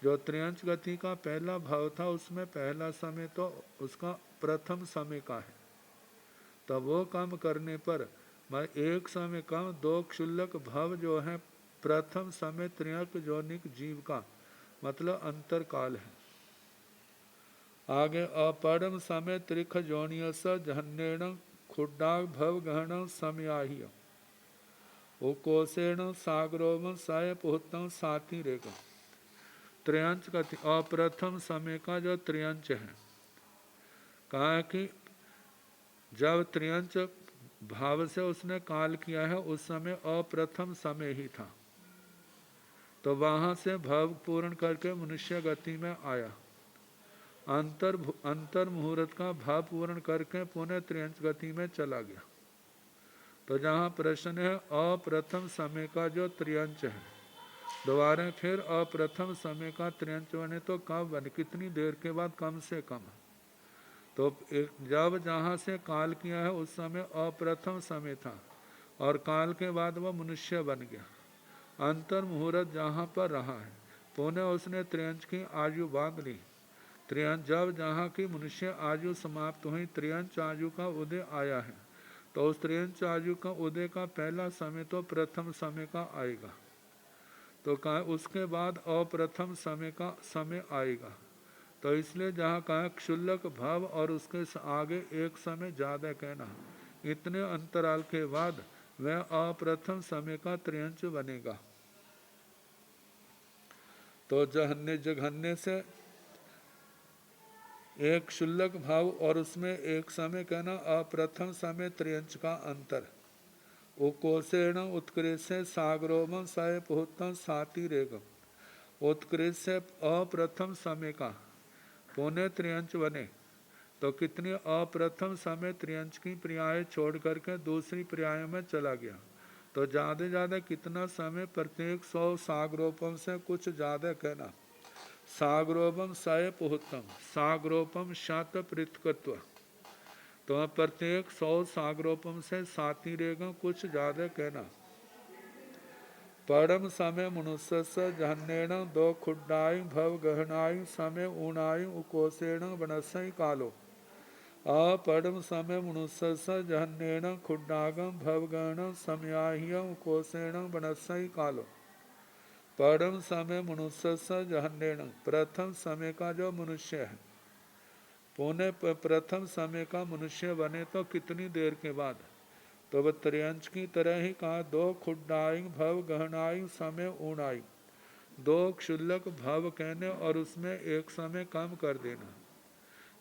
जो त्रयंच गति का पहला भाव था उसमें पहला समय तो उसका प्रथम समय का है, तब वो कम करने पर मैं एक समय कम दो क्षुल्लक भाव जो है प्रथम समय त्र्यक जौनिक जीव का मतलब अंतर काल है। आगे अपरम समय त्रिख जोनिय स जहन्येण खुड्डाग भव गहन समयाहिय उकोषेण सागरोम साय पुहतम साथी रेगा। त्रयंच का अप्रथम समय का जो त्रयंच है, कहा कि जब त्रयंच भाव से उसने काल किया है उस समय अप्रथम समय ही था, तो वहां से भाव पूर्ण करके मनुष्य गति में आया, अंतर मुहूर्त का भाव पूर्ण करके पुनः त्रयंच गति में चला गया। तो जहाँ प्रश्न है अप्रथम समय का जो त्रयंच है, दोबारा फिर अप्रथम समय का त्रयंच बने तो कब बने, कितनी देर के बाद, कम से कम। तो जब जहाँ से काल किया है उस समय अप्रथम समय था और काल के बाद वह मनुष्य बन गया। अंतर मुहूर्त जहाँ पर रहा है पुनः उसने त्रयंच की आयु बांध ली। त्रयंच जब जहाँ की मनुष्य आयु समाप्त हुई, त्रयंच आयु का उदय आया है, तो उस त्रयंच आयु का उदय का पहला समय तो प्रथम समय का आएगा, तो कहा उसके बाद अप्रथम समय का समय आएगा। तो इसलिए जहाँ कहा क्षुल्लक भाव और उसके आगे एक समय ज़्यादा कहना, इतने अंतराल के बाद वह अप्रथम समय का त्रयंच बनेगा। तो जघन्य से एक क्षुल्लक भाव और उसमें एक समय कहना, अप्रथम समय त्रयंच का अंतर। उकोषेण उत्कृष्ट सागरोम सय पुहतम साती रेगम। उत्कृष्ट से अप्रथम समय का पुण्य त्रयंच बने तो कितनी अप्रथम समय त्रयंच की पर्याय छोड़ करके दूसरी पर्याय में चला गया, तो ज़्यादा ज़्यादा कितना समय, प्रत्येक 100 सागरोपम से कुछ ज़्यादा कहना। सागरोपम सय पुहतम, सागरोपम शत पृथकत्व, तो प्रत्येक 100 सागरोपम से साती रेगा कुछ ज़्यादा कहना। परम समय मनुष्य से जहन्येण दो खुड्डाई भव गहनाई समय ऊणाई उकोषेण वनस्यि कालो। अपरम समय मनुष्य से जहन्येण खुड्डागम भव गहन समयाहिय उकोषेण वनस्यि कालो। परम समय मनुष्य स जहन्नेन, प्रथम समय का जो मनुष्य है, पौने प्रथम समय का मनुष्य बने तो कितनी देर के बाद, तो वह त्रियंश की तरह ही कहा, दो खुड्डाई भव गहनाई समय ऊणाई, दो क्षुल्लक भव कहने और उसमें एक समय कम कर देना।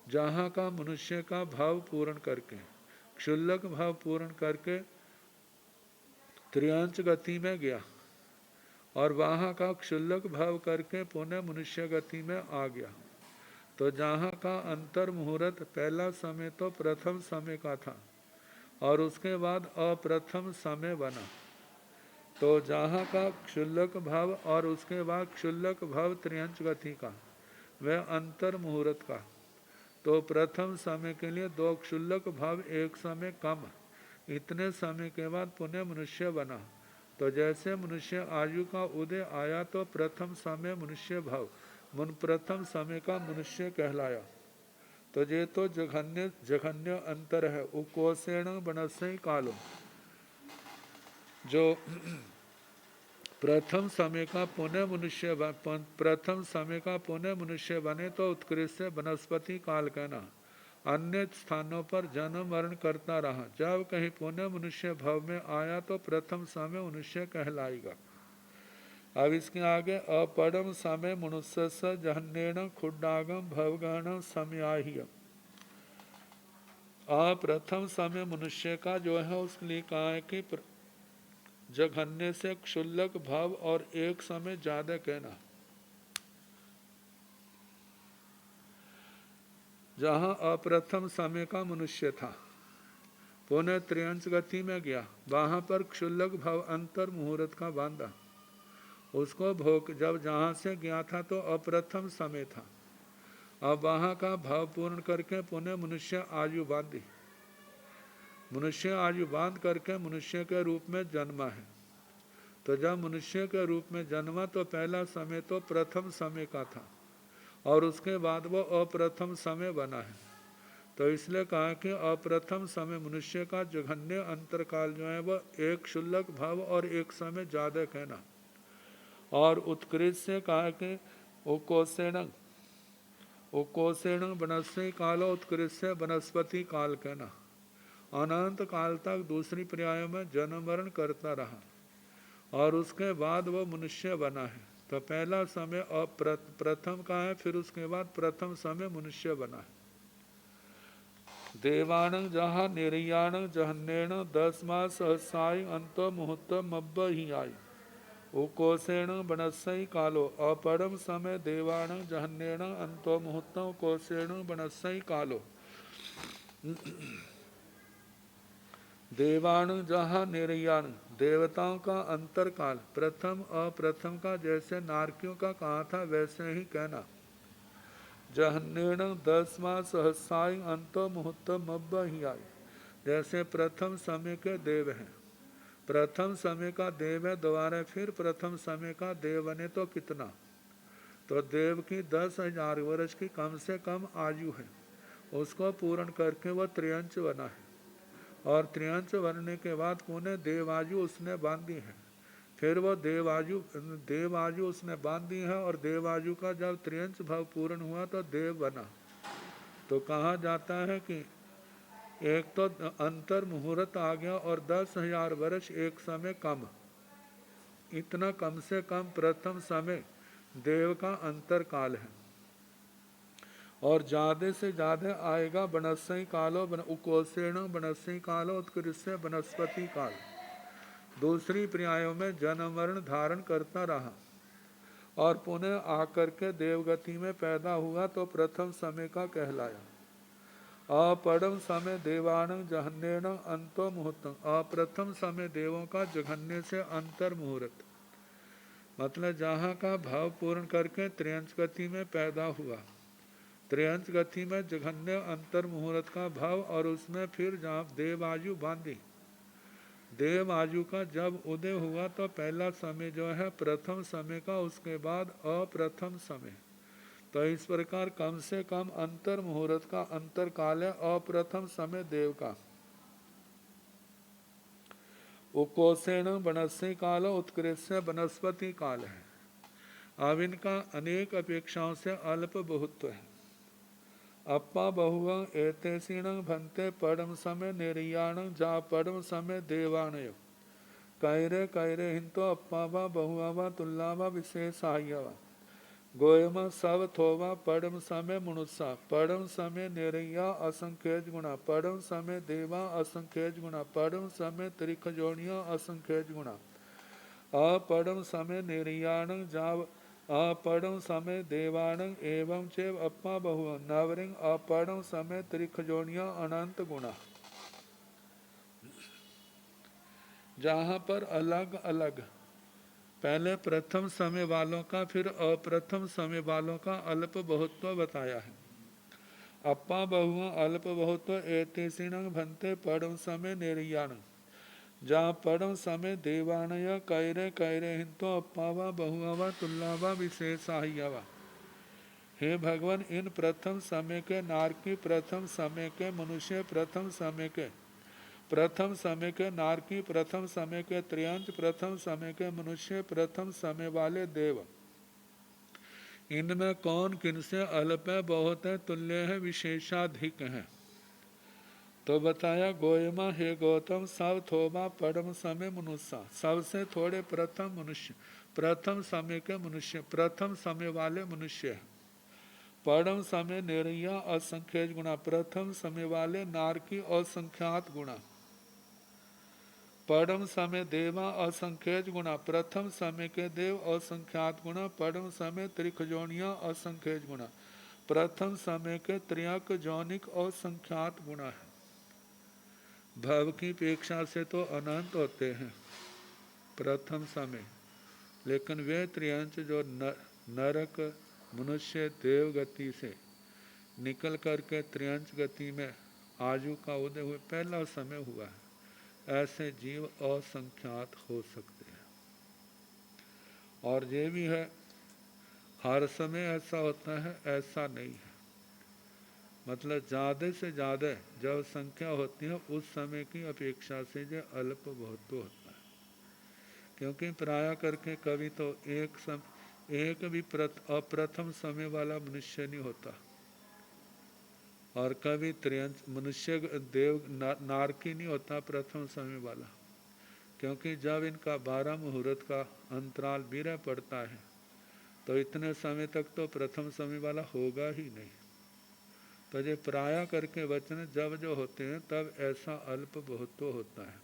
जहाँ का मनुष्य का भाव पूर्ण करके, क्षुल्लक भाव पूर्ण करके त्रियांश गति में गया और वहाँ का क्षुल्लक भाव करके पुनः मनुष्य गति में आ गया। तो जहाँ का अंतर मुहूर्त पहला समय तो प्रथम समय का था और उसके बाद अप्रथम समय बना, तो जहाँ का क्षुल्लक भाव और उसके बाद क्षुल्लक भाव त्रियंश गति का, वह अंतर मुहूर्त का, तो प्रथम समय के लिए दो क्षुल्लक भाव एक समय कम, इतने समय के बाद पुनः मनुष्य बना। तो जैसे मनुष्य आयु का उदय आया तो प्रथम समय मनुष्य भाव प्रथम समय का मनुष्य कहलाया। तो ये तो जघन्य जघन्य अंतर है। उकोसेण बनस्य कालो, जो प्रथम समय का पुनः मनुष्य प्रथम समय का पुनः मनुष्य बने तो उत्कृष्ट वनस्पति काल कहना। अन्य स्थानों पर जन्म मरण करता रहा, जब कहीं पुनः मनुष्य भव में आया तो प्रथम समय मनुष्य कहलाएगा। अब इसके आगे अपरम समय मनुष्य स जहन्नेन खुड्डागम भवगण समयाह्य, प्रथम समय मनुष्य का जो है उसके लिए कहा है कि जघन्य से क्षुल्लक भाव और एक समय ज्यादा कहना। जहाँ अप्रथम समय का मनुष्य था, पुनः त्रियंश गति में गया, वहाँ पर क्षुल्लक भाव अंतर मुहूर्त का बांधा, उसको भोग जब जहाँ से गया था तो अप्रथम समय था, अब वहाँ का भाव पूर्ण करके पुनः मनुष्य आयु बांधी, मनुष्य आयु बांध करके मनुष्य के रूप में जन्मा है। तो जब मनुष्य के रूप में जन्मा तो पहला समय तो प्रथम समय का था और उसके बाद वो अप्रथम समय बना है। तो इसलिए कहा कि अप्रथम समय मनुष्य का जघन्य अंतरकाल जो है वह एक क्षुल्लक भाव और एक समय ज्यादा कहना। और उत्कृष्ट से कहा कि उकोसेण वनस्पति कालो, उत्कृष्ट से वनस्पति काल कहना। अनंत काल तक दूसरी पर्याय में जन्म मरण करता रहा और उसके बाद वो मनुष्य बना है। तो पहला समय प्रथम का है, फिर उसके बाद प्रथम समय मनुष्य बना है। देवानं जहाँ निर्याण जहन्नेण 10 मास सहसाई अंत मुहूर्त मब्ब ही आई, उकोसेण बनस्सई कालो, अपरम समय देवाण जहन्नेण अंतो मुहूर्त कोसेण बनस्सई कालो। देवाण जहाँ निर्याण, देवताओं का अंतर काल, प्रथम अप्रथम का जैसे नारकियों का कहा था वैसे ही कहना। जहन्नेण 10 मास सहसाई अंतो मुहूर्त मब्ब ही आई, जैसे प्रथम समय के देव हैं, प्रथम समय का देव है, दोबारा फिर प्रथम समय का देव बने तो कितना, तो देव की 10,000 वर्ष की कम से कम आयु है, उसको पूर्ण करके वह त्रियंश बना है और त्रियंश बनने के बाद पुनः देवायु उसने बांधी है, फिर वो देवायु उसने बांधी है और देवायु का जब त्रियंश भाव पूर्ण हुआ तो देव बना। तो कहा जाता है कि एक तो अंतर मुहूर्त आ गया और 10,000 वर्ष एक समय कम, इतना कम से कम प्रथम समय देव का अंतर काल है। और ज्यादा से ज्यादा आएगा बनस्सई कालो उकोसेण बनस्सई कालो उत्कृष्ट वनस्पति काल। दूसरी पर्यायों में जन्म मरण धारण करता रहा और पुनः आकर के देवगति में पैदा हुआ तो प्रथम समय का कहलाया। अपरम समय देवान जहन्नेन अंतो मुहूर्त, अप्रथम समय देवों का जघन्य से अंतर मुहूर्त, मतलब जहाँ का भाव पूर्ण करके त्रियंश गति में पैदा हुआ, त्रियंश गति में जघन्य अंतर मुहूर्त का भाव और उसमें फिर जहाँ देवायु बांधी, देवायु का जब उदय हुआ तो पहला समय जो है प्रथम समय का, उसके बाद अप्रथम समय। तो इस प्रकार कम से कम अंतर मुहूर्त का अंतर काल है अप्रथम समय देव का। उकोसेण बनस्सी काल उत्कृष्ट वनस्पति काल है। अब इनका अनेक अपेक्षाओं से अल्प बहुत्व है। अप्पा बहुव एते सीणं भंते पड़म समय निर्याण जा पड़म समय देवाणय कैरे कैरे हिंतो अप्पावा बहुआवा तुल्लावा विशेषाह्यवा गोयम सब थोवा पड़म समय मनुष्या पड़म समय निरैया असंख्यज गुणा पड़म समय देवा असंख्यज गुणा पड़म समय त्रिख जोड़िया असंख्यज गुणा अपड़म समय निर्याण जाव अपड़म समय देवाण एवं चेव अपा बहु नवरिंग अपड़म समय त्रिख जोड़िया अनंत गुणा। जहाँ पर अलग अलग पहले प्रथम समय वालों का फिर अप्रथम समय वालों का अल्प बहुत्व बताया है। अप्पा बहु अल्प बहुत्व एतेषिणं भंते पड़म समय निर्याण जहाँ पड़म समय देवाणय कैरे कैरे हिंतो अप्पावा बहुआवा तुल्लावा विशेषाह्यवा। हे भगवान, इन प्रथम समय के नारकी, प्रथम समय के मनुष्य, प्रथम समय के नारकी, प्रथम समय के त्रियंच, प्रथम समय के मनुष्य, प्रथम समय वाले देव, इनमें कौन किनसे अल्प है, बहुत है, तुल्य है, विशेषाधिक है। तो बताया गोयमा हे गौतम सब थोबा पड़म समय मनुष्य, सबसे थोड़े प्रथम मनुष्य, प्रथम समय के मनुष्य, प्रथम समय वाले मनुष्य है। पड़म समय निरैया असंख्यज गुणा, प्रथम समय वाले नारकी असंख्यात गुणा। पड़म समय देवा असंख्यज गुणा, प्रथम समय के देव असंख्यात गुणा। पड़म समय त्रिख जोनिया असंख्यज गुणा, प्रथम समय के त्रियक जौनिक असंख्यात गुणा है। भव की अपेक्षा से तो अनंत होते हैं प्रथम समय, लेकिन वे त्रियंच जो नरक मनुष्य देव गति से निकल करके त्रियंच गति में आयु का उदय हुए पहला समय हुआ है, ऐसे जीव असंख्यात हो सकते हैं। और ये भी है हर समय ऐसा होता है, ऐसा नहीं है। मतलब ज़्यादा से ज़्यादा जब संख्या होती है उस समय की अपेक्षा से जो अल्प बहुत होता है। क्योंकि प्राय करके कभी तो एक भी अप्रथम समय वाला मनुष्य नहीं होता, और कभी त्रियंच मनुष्य देव नारकी नहीं होता प्रथम समय वाला। क्योंकि जब इनका 12 मुहूर्त का अंतराल विरह पड़ता है तो इतने समय तक तो प्रथम समय वाला होगा ही नहीं। तो ये प्राय करके वचन जब जो होते हैं तब ऐसा अल्प बहुत होता है।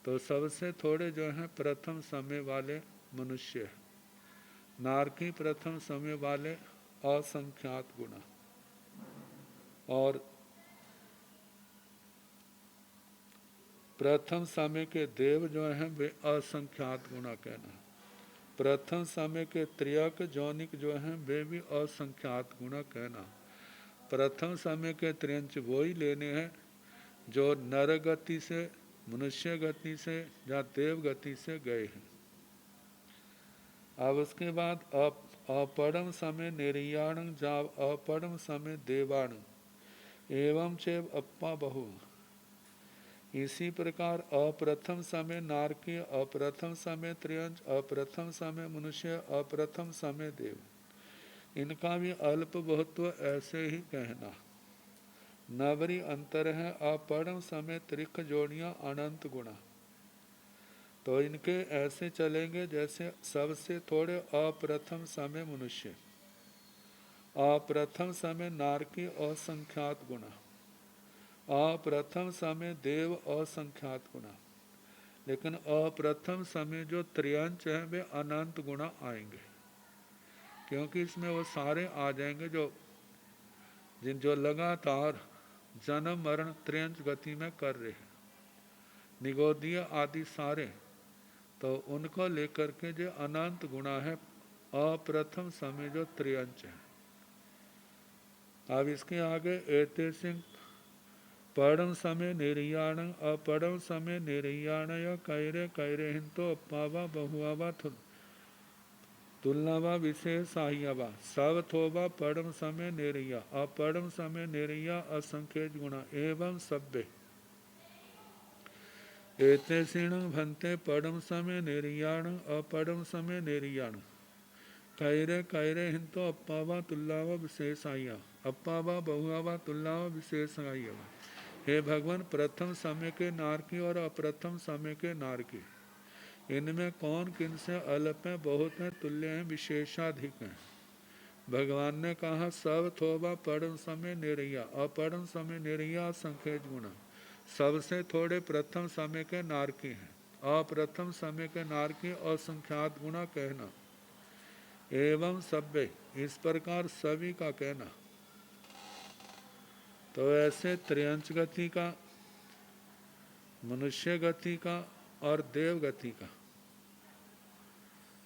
तो सबसे थोड़े जो हैं प्रथम समय वाले मनुष्य, नारकी प्रथम समय वाले असंख्यात गुणा, और प्रथम समय के देव जो हैं वे असंख्यात गुणा कहना। प्रथम समय के त्रियक जौनिक जो हैं वे भी असंख्यात गुणा कहना। प्रथम समय के त्रियंच वो ही लेने हैं जो नर गति से, मनुष्य गति से या देव गति से गए हैं। अब उसके बाद अपड़म समय निर्याण जाव अपड़म समय देवाण एवं चेव अप्पा बहु। इसी प्रकार अप्रथम समय नारकी, अप्रथम समय त्रियंच, अप्रथम समय मनुष्य, अप्रथम समय देव, इनका भी अल्प बहुत्व ऐसे ही कहना। नवरी अंतर है अपड़म समय त्रिख जोड़ियाँ अनंत गुणा। तो इनके ऐसे चलेंगे जैसे सबसे थोड़े अप्रथम समय मनुष्य, अप्रथम समय नारकी असंख्यात गुणा, अप्रथम समय देव असंख्यात गुणा। लेकिन अप्रथम समय जो त्रियंच है वे अनंत गुणा आएंगे, क्योंकि इसमें वो सारे आ जाएंगे जो लगातार जन्म मरण त्रियंच गति में कर रहे हैं, निगोदीय आदि सारे, तो उनको लेकर के जो अनंत गुणा है अप्रथम समय जो त्रियंच है। अब इसके आगे एते सिंह पड़म समय निर्याण अपड़म समय निर्याण या कैरे कैरे हिंतो अप्पावा बहुआवा तुलनावा विशेषाह्यवा सब थोबा पड़म समय निर्या अपड़म समय निर्या असंख्यज गुणा एवं सभ्य एतेषिणं भंते पड़म समय निर्याण अपड़म समय निर्याण कैरे कैरे हिंतो अप्पावा तुल्लावा विशेषाया अप्पावा बहुआवा तुल्लावा विशेषाया। हे भगवान, प्रथम समय के नारकी और अप्रथम समय के नारकी, इनमें कौन किनसे अल्प हैं, बहुत हैं, तुल्य हैं, विशेषाधिक हैं। भगवान ने कहा सब थोबा पढ़म समय निरैया, अपढ़म समय निरैया संखेज गुणा। सबसे थोड़े प्रथम समय के नारकी हैं, अप्रथम समय के नारकी असंख्यात गुणा कहना। एवं सभ्य, इस प्रकार सभी का कहना। तो ऐसे त्रियंच गति का, मनुष्य गति का और देव गति का।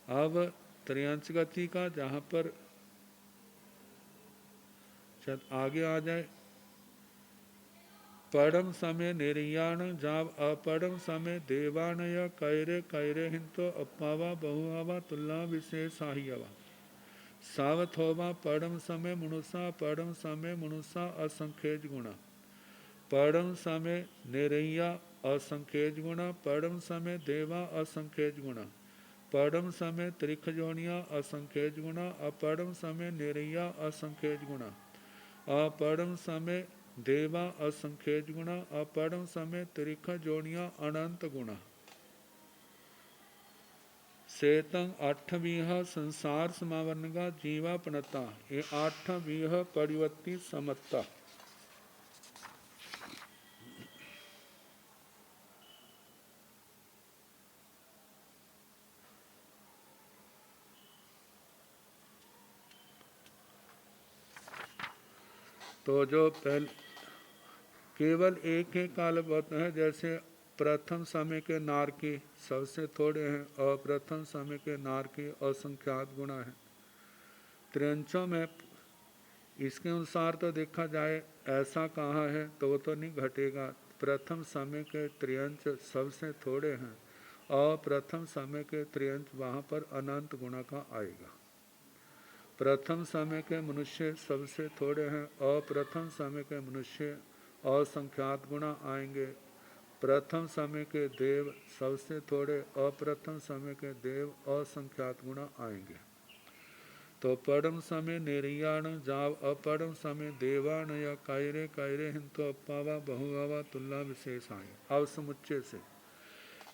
अब त्रियंच गति का जहाँ पर आगे आ जाए, पढ़म समय निर्याण जाव अपढ़म समय देवान या कैरे कैरे हिंतो अपावा बहुआवा तुल्ला विशेषाहियवा। सावथोवा पढ़म समय मनुष्य पढ़म समय मनुष्य असंख्यज गुणा। पढ़म समय निरैया असंख्यज गुणा। पढ़म समय देवा असंख्यज गुणा। पढ़म समय त्रिख जोनिया असंख्यज गुणा। अपढ़म समय निरैया असंख्यज गुणा। अपढ़म समय देवा असंख्यज गुणा। अपढ़म समय त्रिख जोनिया अनंत गुणा। सेतंग 8वीं संसार समावरणगा जीवा पनता, ये 8वीं परिवर्ती समत्ता। तो जो पहले केवल एक ही कालवत है, जैसे प्रथम समय के नारकी सबसे थोड़े हैं और प्रथम समय के नारकी असंख्यात गुणा है। त्रियंचों में इसके अनुसार तो देखा जाए ऐसा कहाँ है तो वो तो नहीं घटेगा। प्रथम समय के त्रियंच सबसे थोड़े हैं और प्रथम समय के त्रियंच वहाँ पर अनंत गुणा का आएगा। प्रथम समय के मनुष्य सबसे थोड़े हैं और प्रथम समय के मनुष्य असंख्यात गुणा आएंगे। प्रथम समय के देव सबसे थोड़े और प्रथम समय के देव असंख्यात गुणा आएंगे। तो पढ़म समय निर्याण जाव अपढ़म समय देवान या कैरे कैरे हिंतो अप्पावा बहुआवा तुल्ला विशेषाएं। अब समुच्चय से,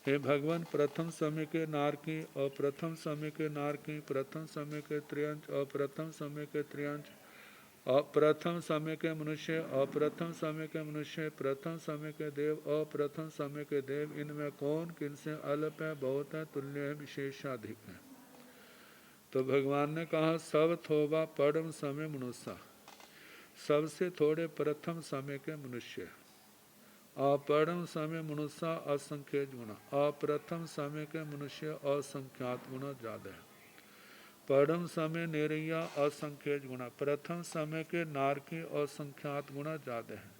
हे भगवान, प्रथम समय के नारकी और प्रथम समय के नारकी, प्रथम समय के त्रियंच और प्रथम समय के त्रियंच, और प्रथम समय के मनुष्य और प्रथम समय के मनुष्य, प्रथम समय के देव और प्रथम समय के देव, इनमें कौन किनसे अल्प है, बहुत है, तुल्य है, विशेषाधिक है। तो भगवान ने कहा सब थोबा पढ़म समय मनुष्य, सबसे थोड़े प्रथम समय के मनुष्य, अपढ़म समय मनुष्य असंख्यज गुणा, अप्रथम समय के मनुष्य असंख्यात गुणा ज्यादा है। पढ़म समय निरैया असंख्यज गुणा, प्रथम समय के नारकी असंख्यात गुणा ज्यादा है।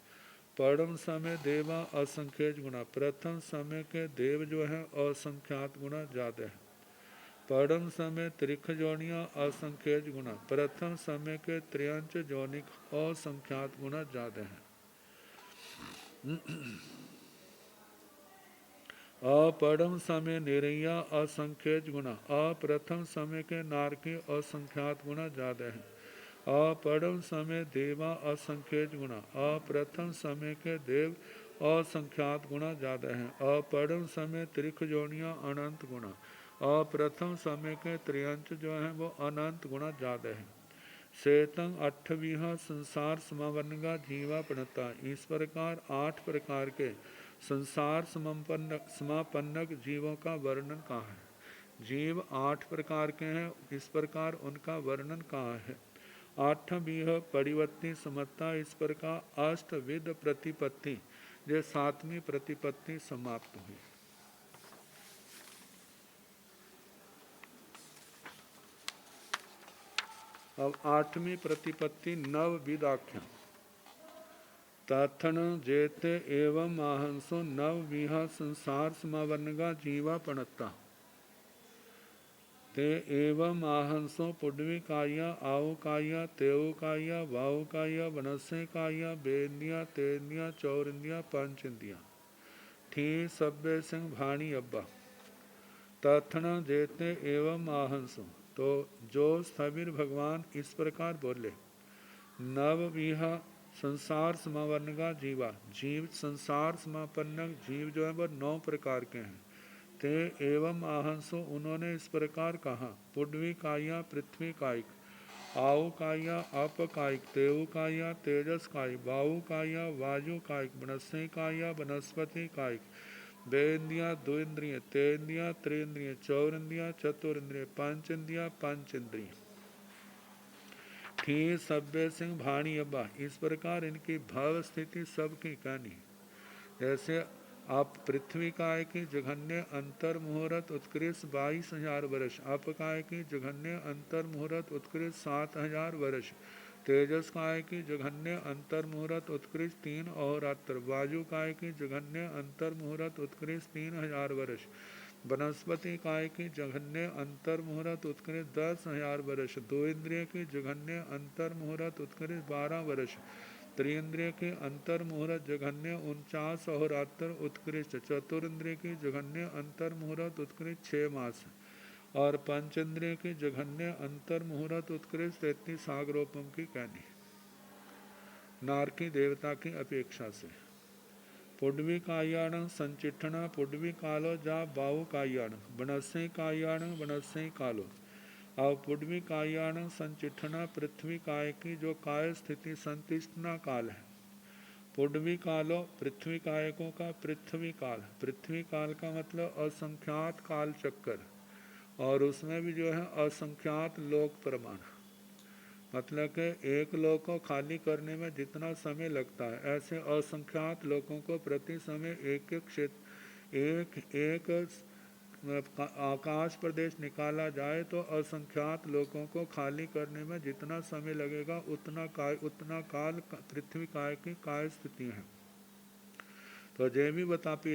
पढ़म समय देवा असंख्यज गुणा, प्रथम समय के देव जो है असंख्यात गुणा ज्यादा है। पढ़म समय त्रिख जोनिया असंख्यज गुणा, प्रथम समय के त्रियंच जोनिक असंख्यात गुणा ज्यादा है। अपढ़म समय निरैया असंख्यज गुणा, अप्रथम समय के नारकी असंख्यात गुणा ज्यादा है। अपढ़म समय देवा असंख्यज गुणा, अप्रथम समय के देव असंख्यात गुणा ज्यादा है। अपढ़म समय त्रिख जोनिया अनंत गुणा, अप्रथम समय के त्रियंच जो है वो अनंत गुणा ज्यादा है। सेतंग 8वीं संसार समावरणगा जीवा प्रणता, इस प्रकार 8 प्रकार के संसार समापन्नक जीवों का वर्णन कहाँ है। जीव 8 प्रकार के हैं, इस प्रकार उनका वर्णन कहाँ है। 8वीं परिवर्ती समत्ता, इस प्रकार अष्टविध प्रतिपत्ति, जो 7वीं प्रतिपत्ति समाप्त हुई। अब 8वीं प्रतिपत्ति नवविध आख्या। तथन जेते एवं आहंसो नवविहा संसार समावरणगा जीवा पणता, ते एवं आहंसो पुडवी काया आओ काया तेव काया वाव काया वनस्य काया बेनिया तेनिया चौरिंदिया पंचिंदिया ठी सभ्य सिंह भाणी अब्बा। तथन जेते एवं आहंसो, तो जो स्थविर भगवान इस प्रकार बोले, नवविह संसार समावर्ण का जीवा, जीव संसार समापन्न जीव जो है वह 9 प्रकार के हैं। ते एवं आहंसो उन्होंने इस प्रकार कहा, पुड्वी काया पृथ्वी कायिक, आऊ काया अप कायिक, तेऊ काया तेजस कायिक, वायु काया वायु कायिक, बनस्सी काया वनस्पति कायिक, बेन्द्रिया द्विन्द्रिय, तेन्द्रिया त्रिन्द्रिय, चौरिन्द्रिया चतुरिन्द्रिय, पंचेन्द्रिया पंचेन्द्रिय, थी सभ्य सिंह भाणी अब्बा। इस प्रकार इनकी भाव स्थिति सबकी कहनी। जैसे आप पृथ्वी काय की जघन्य अंतर मुहूर्त उत्कृष्ट 22,000 वर्ष, आप काय की जघन्य अंतर मुहूर्त उत्कृष्ट 7,000 वर्ष, तेजस काय की जघन्य अंतर मुहूर्त उत्कृष्ट 3 अहोरात्र, वायु काय की जघन्य अंतर मुहूर्त उत्कृष्ट 3,000 वर्ष, वनस्पति काय की जघन्य अंतर मुहूर्त उत्कृष्ट 10,000 वर्ष, दो इंद्रिय की जघन्य अंतर मुहूर्त उत्कृष्ट 12 वर्ष, त्रिइंद्रिय के अंतर मुहूर्त जघन्य 49 अहोरात्र उत्कृष्ट, चतुरिंद्रिय की जघन्य अंतर मुहूर्त उत्कृष्ट 6 मास, और पंचेंद्रिय की जघन्य अंतर मुहूर्त उत्कृष्ट 33 सागरोपम की कहनी। नारकी देवता की अपेक्षा से पुड्वी कायाण संचिठना पुड्वी कालो जा बाहु कायाण, बनस्सी कायाण बनस्सी कालो। अब पुड्वी कायाण संचिठना पृथ्वी काय की जो काय स्थिति संतिष्ठना काल है। पुड्वी कालो पृथ्वी कायकों का पृथ्वी काल, पृथ्वी काल का मतलब असंख्यात काल चक्कर, और उसमें भी जो है असंख्यात लोक प्रमाण, मतलब कि एक लोक को खाली करने में जितना समय लगता है, ऐसे असंख्यात लोगों को प्रति समय एक एक क्षेत्र एक आकाश प्रदेश निकाला जाए तो असंख्यात लोगों को खाली करने में जितना समय लगेगा उतना काल पृथ्वी काय की काय स्थिति है। तो ये भी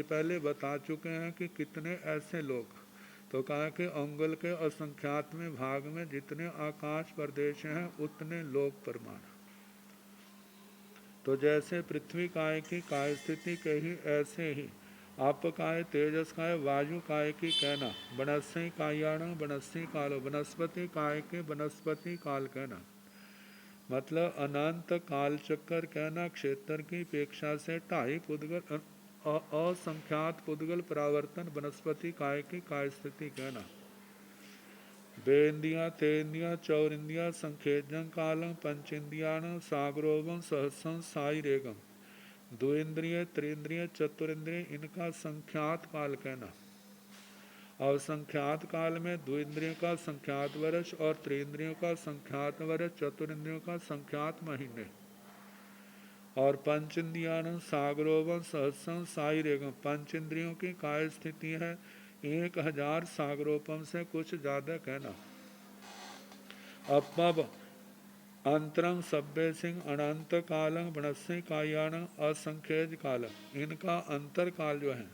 पहले बता चुके हैं कि कितने ऐसे लोग, तो कहा कि अंगुल के असंख्यात में भाग में जितने आकाश प्रदेश हैं उतने लोक प्रमाण। तो जैसे पृथ्वी काय की काय स्थिति कही, ऐसे ही आप काय तेजस काय वायु काय की कहना, बनस्सी कायाण बनस्सी कालो, वनस्पति काय के वनस्पति काल कहना, मतलब अनंत काल चक्कर कहना, क्षेत्र की अपेक्षा से 2.5 पुद्गल असंख्यात पुद्गल परावर्तन वनस्पति काय की काय स्थिति कहना, बेन्द्रिया तेन्द्रिया चौरिन्द्रिया संखेजं कालम पंचेन्द्रियाण सागरोवम सहस्रं साइरेगम, द्विन्द्रिय त्रिन्द्रिय चतुरिंद्रिय इनका संख्यात काल कहना। और संख्यात काल में द्विन्द्रियों का संख्यात वर्ष और त्रिन्द्रियों का संख्यात वर्ष, चतुरिंद्रियों का संख्यात महीने, और पंचेन्द्रियाण सागरोवम सहस्रं साइरेगम, पंचेन्द्रियों की काय स्थिति है 1000 सागरोपम से कुछ ज्यादा कहना। अपब अंतरंग सभ्य सिंह अनंत कालंग बनस्सी कायाण असंख्यज काल, इनका अंतर काल जो है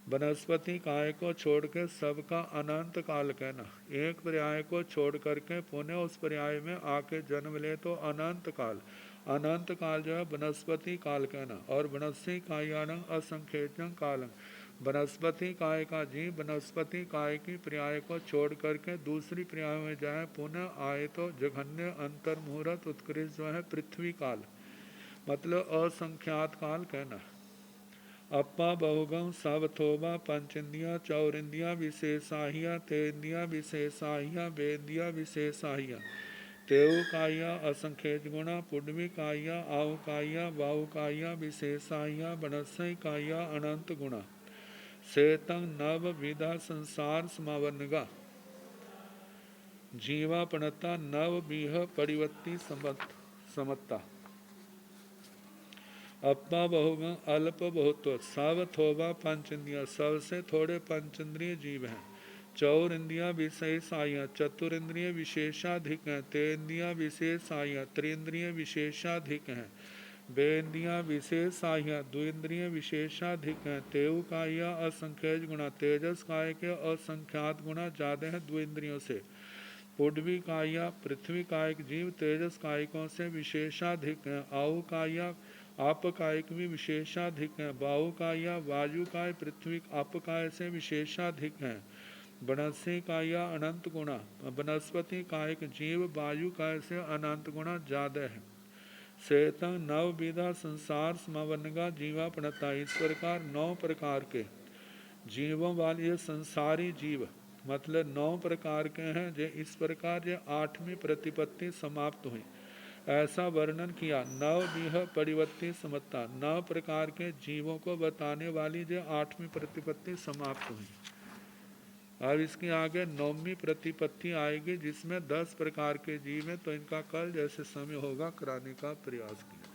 वनस्पति काय को छोड़ के सबका अनंत काल कहना। एक पर्याय को छोड़ करके पुनः उस पर्याय में आके जन्म ले तो अनंत काल, अनंत काल जो है वनस्पति काल कहना। और वनस्सी कायाण असंख्यजं कालंग, वनस्पति काय का जीव वनस्पति काय की पर्याय को छोड़ करके दूसरी पर्याय में जाए पुनः आए तो जघन्य अंतर मुहूर्त उत्कृष्ट जो है पृथ्वी काल, मतलब असंख्यात काल कहना। अपा बहुगम सवथोबा पंचेन्द्रिया चौरिंद्रिया विशेषाहिया तेन्द्रिया विशेषाहिया वेद्रिया विशेषाहिया, तेऊ काया असंख्यज गुणा, पुड्वी काया आऊ काया वायु काया विशेषाहिया, बनस्सी काया अनंत गुणा, सेतंग नव विधा संसार समावनगा, जीवापणता नव बीह परिवर्ती समत्ता। अपा बहुगम अल्प बहुत्व, सव थोबा पंचेन्द्रिया, सबसे थोड़े पंचेन्द्रिय जीव हैं, चौर इंद्रिया विशेषाहियाँ, चतुरिंद्रिय विशेषाधिक हैं, तेन्द्रिया विशेषाहियाँ, त्रिंद्रिय विशेषाधिक हैं, बेन्द्रिया विशेषाहियाँ, द्विन्द्रिय विशेषाधिक हैं, तेऊ काया असंख्यज गुणा, तेजस काय के असंख्यात गुणा ज्यादा है द्विन्द्रियों से, पुड्वी काया पृथ्वी कायक जीव तेजस कायकों से विशेषाधिक हैं, आऊ काया आप कायक भी विशेषाधिक हैं, वायु काया वायु काय पृथ्वी आप काय से विशेषाधिक हैं, वनस्पति काया अनंत गुणा, वनस्पति कायक जीव वायु काय से अनंत गुणा ज्यादा है। श्वेतं नव विधा संसार समवनगा जीवा प्रणता, इस प्रकार 9 प्रकार के जीवों वाले ये संसारी जीव मतलब 9 प्रकार के हैं। जो इस प्रकार ये 8वीं प्रतिपत्ति समाप्त हुई, ऐसा वर्णन किया। नव विह परिवर्ती समता, 9 प्रकार के जीवों को बताने वाली जो 8वीं प्रतिपत्ति समाप्त हुई। अब इसके आगे 9वीं प्रतिपत्ति आएगी जिसमें 10 प्रकार के जीव हैं। तो इनका कल जैसे समय होगा कराने का प्रयास किया।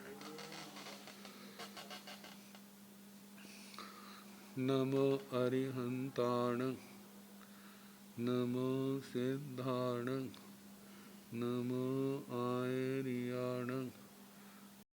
नमो अरिहंताण, नमो सिद्धाण, नमो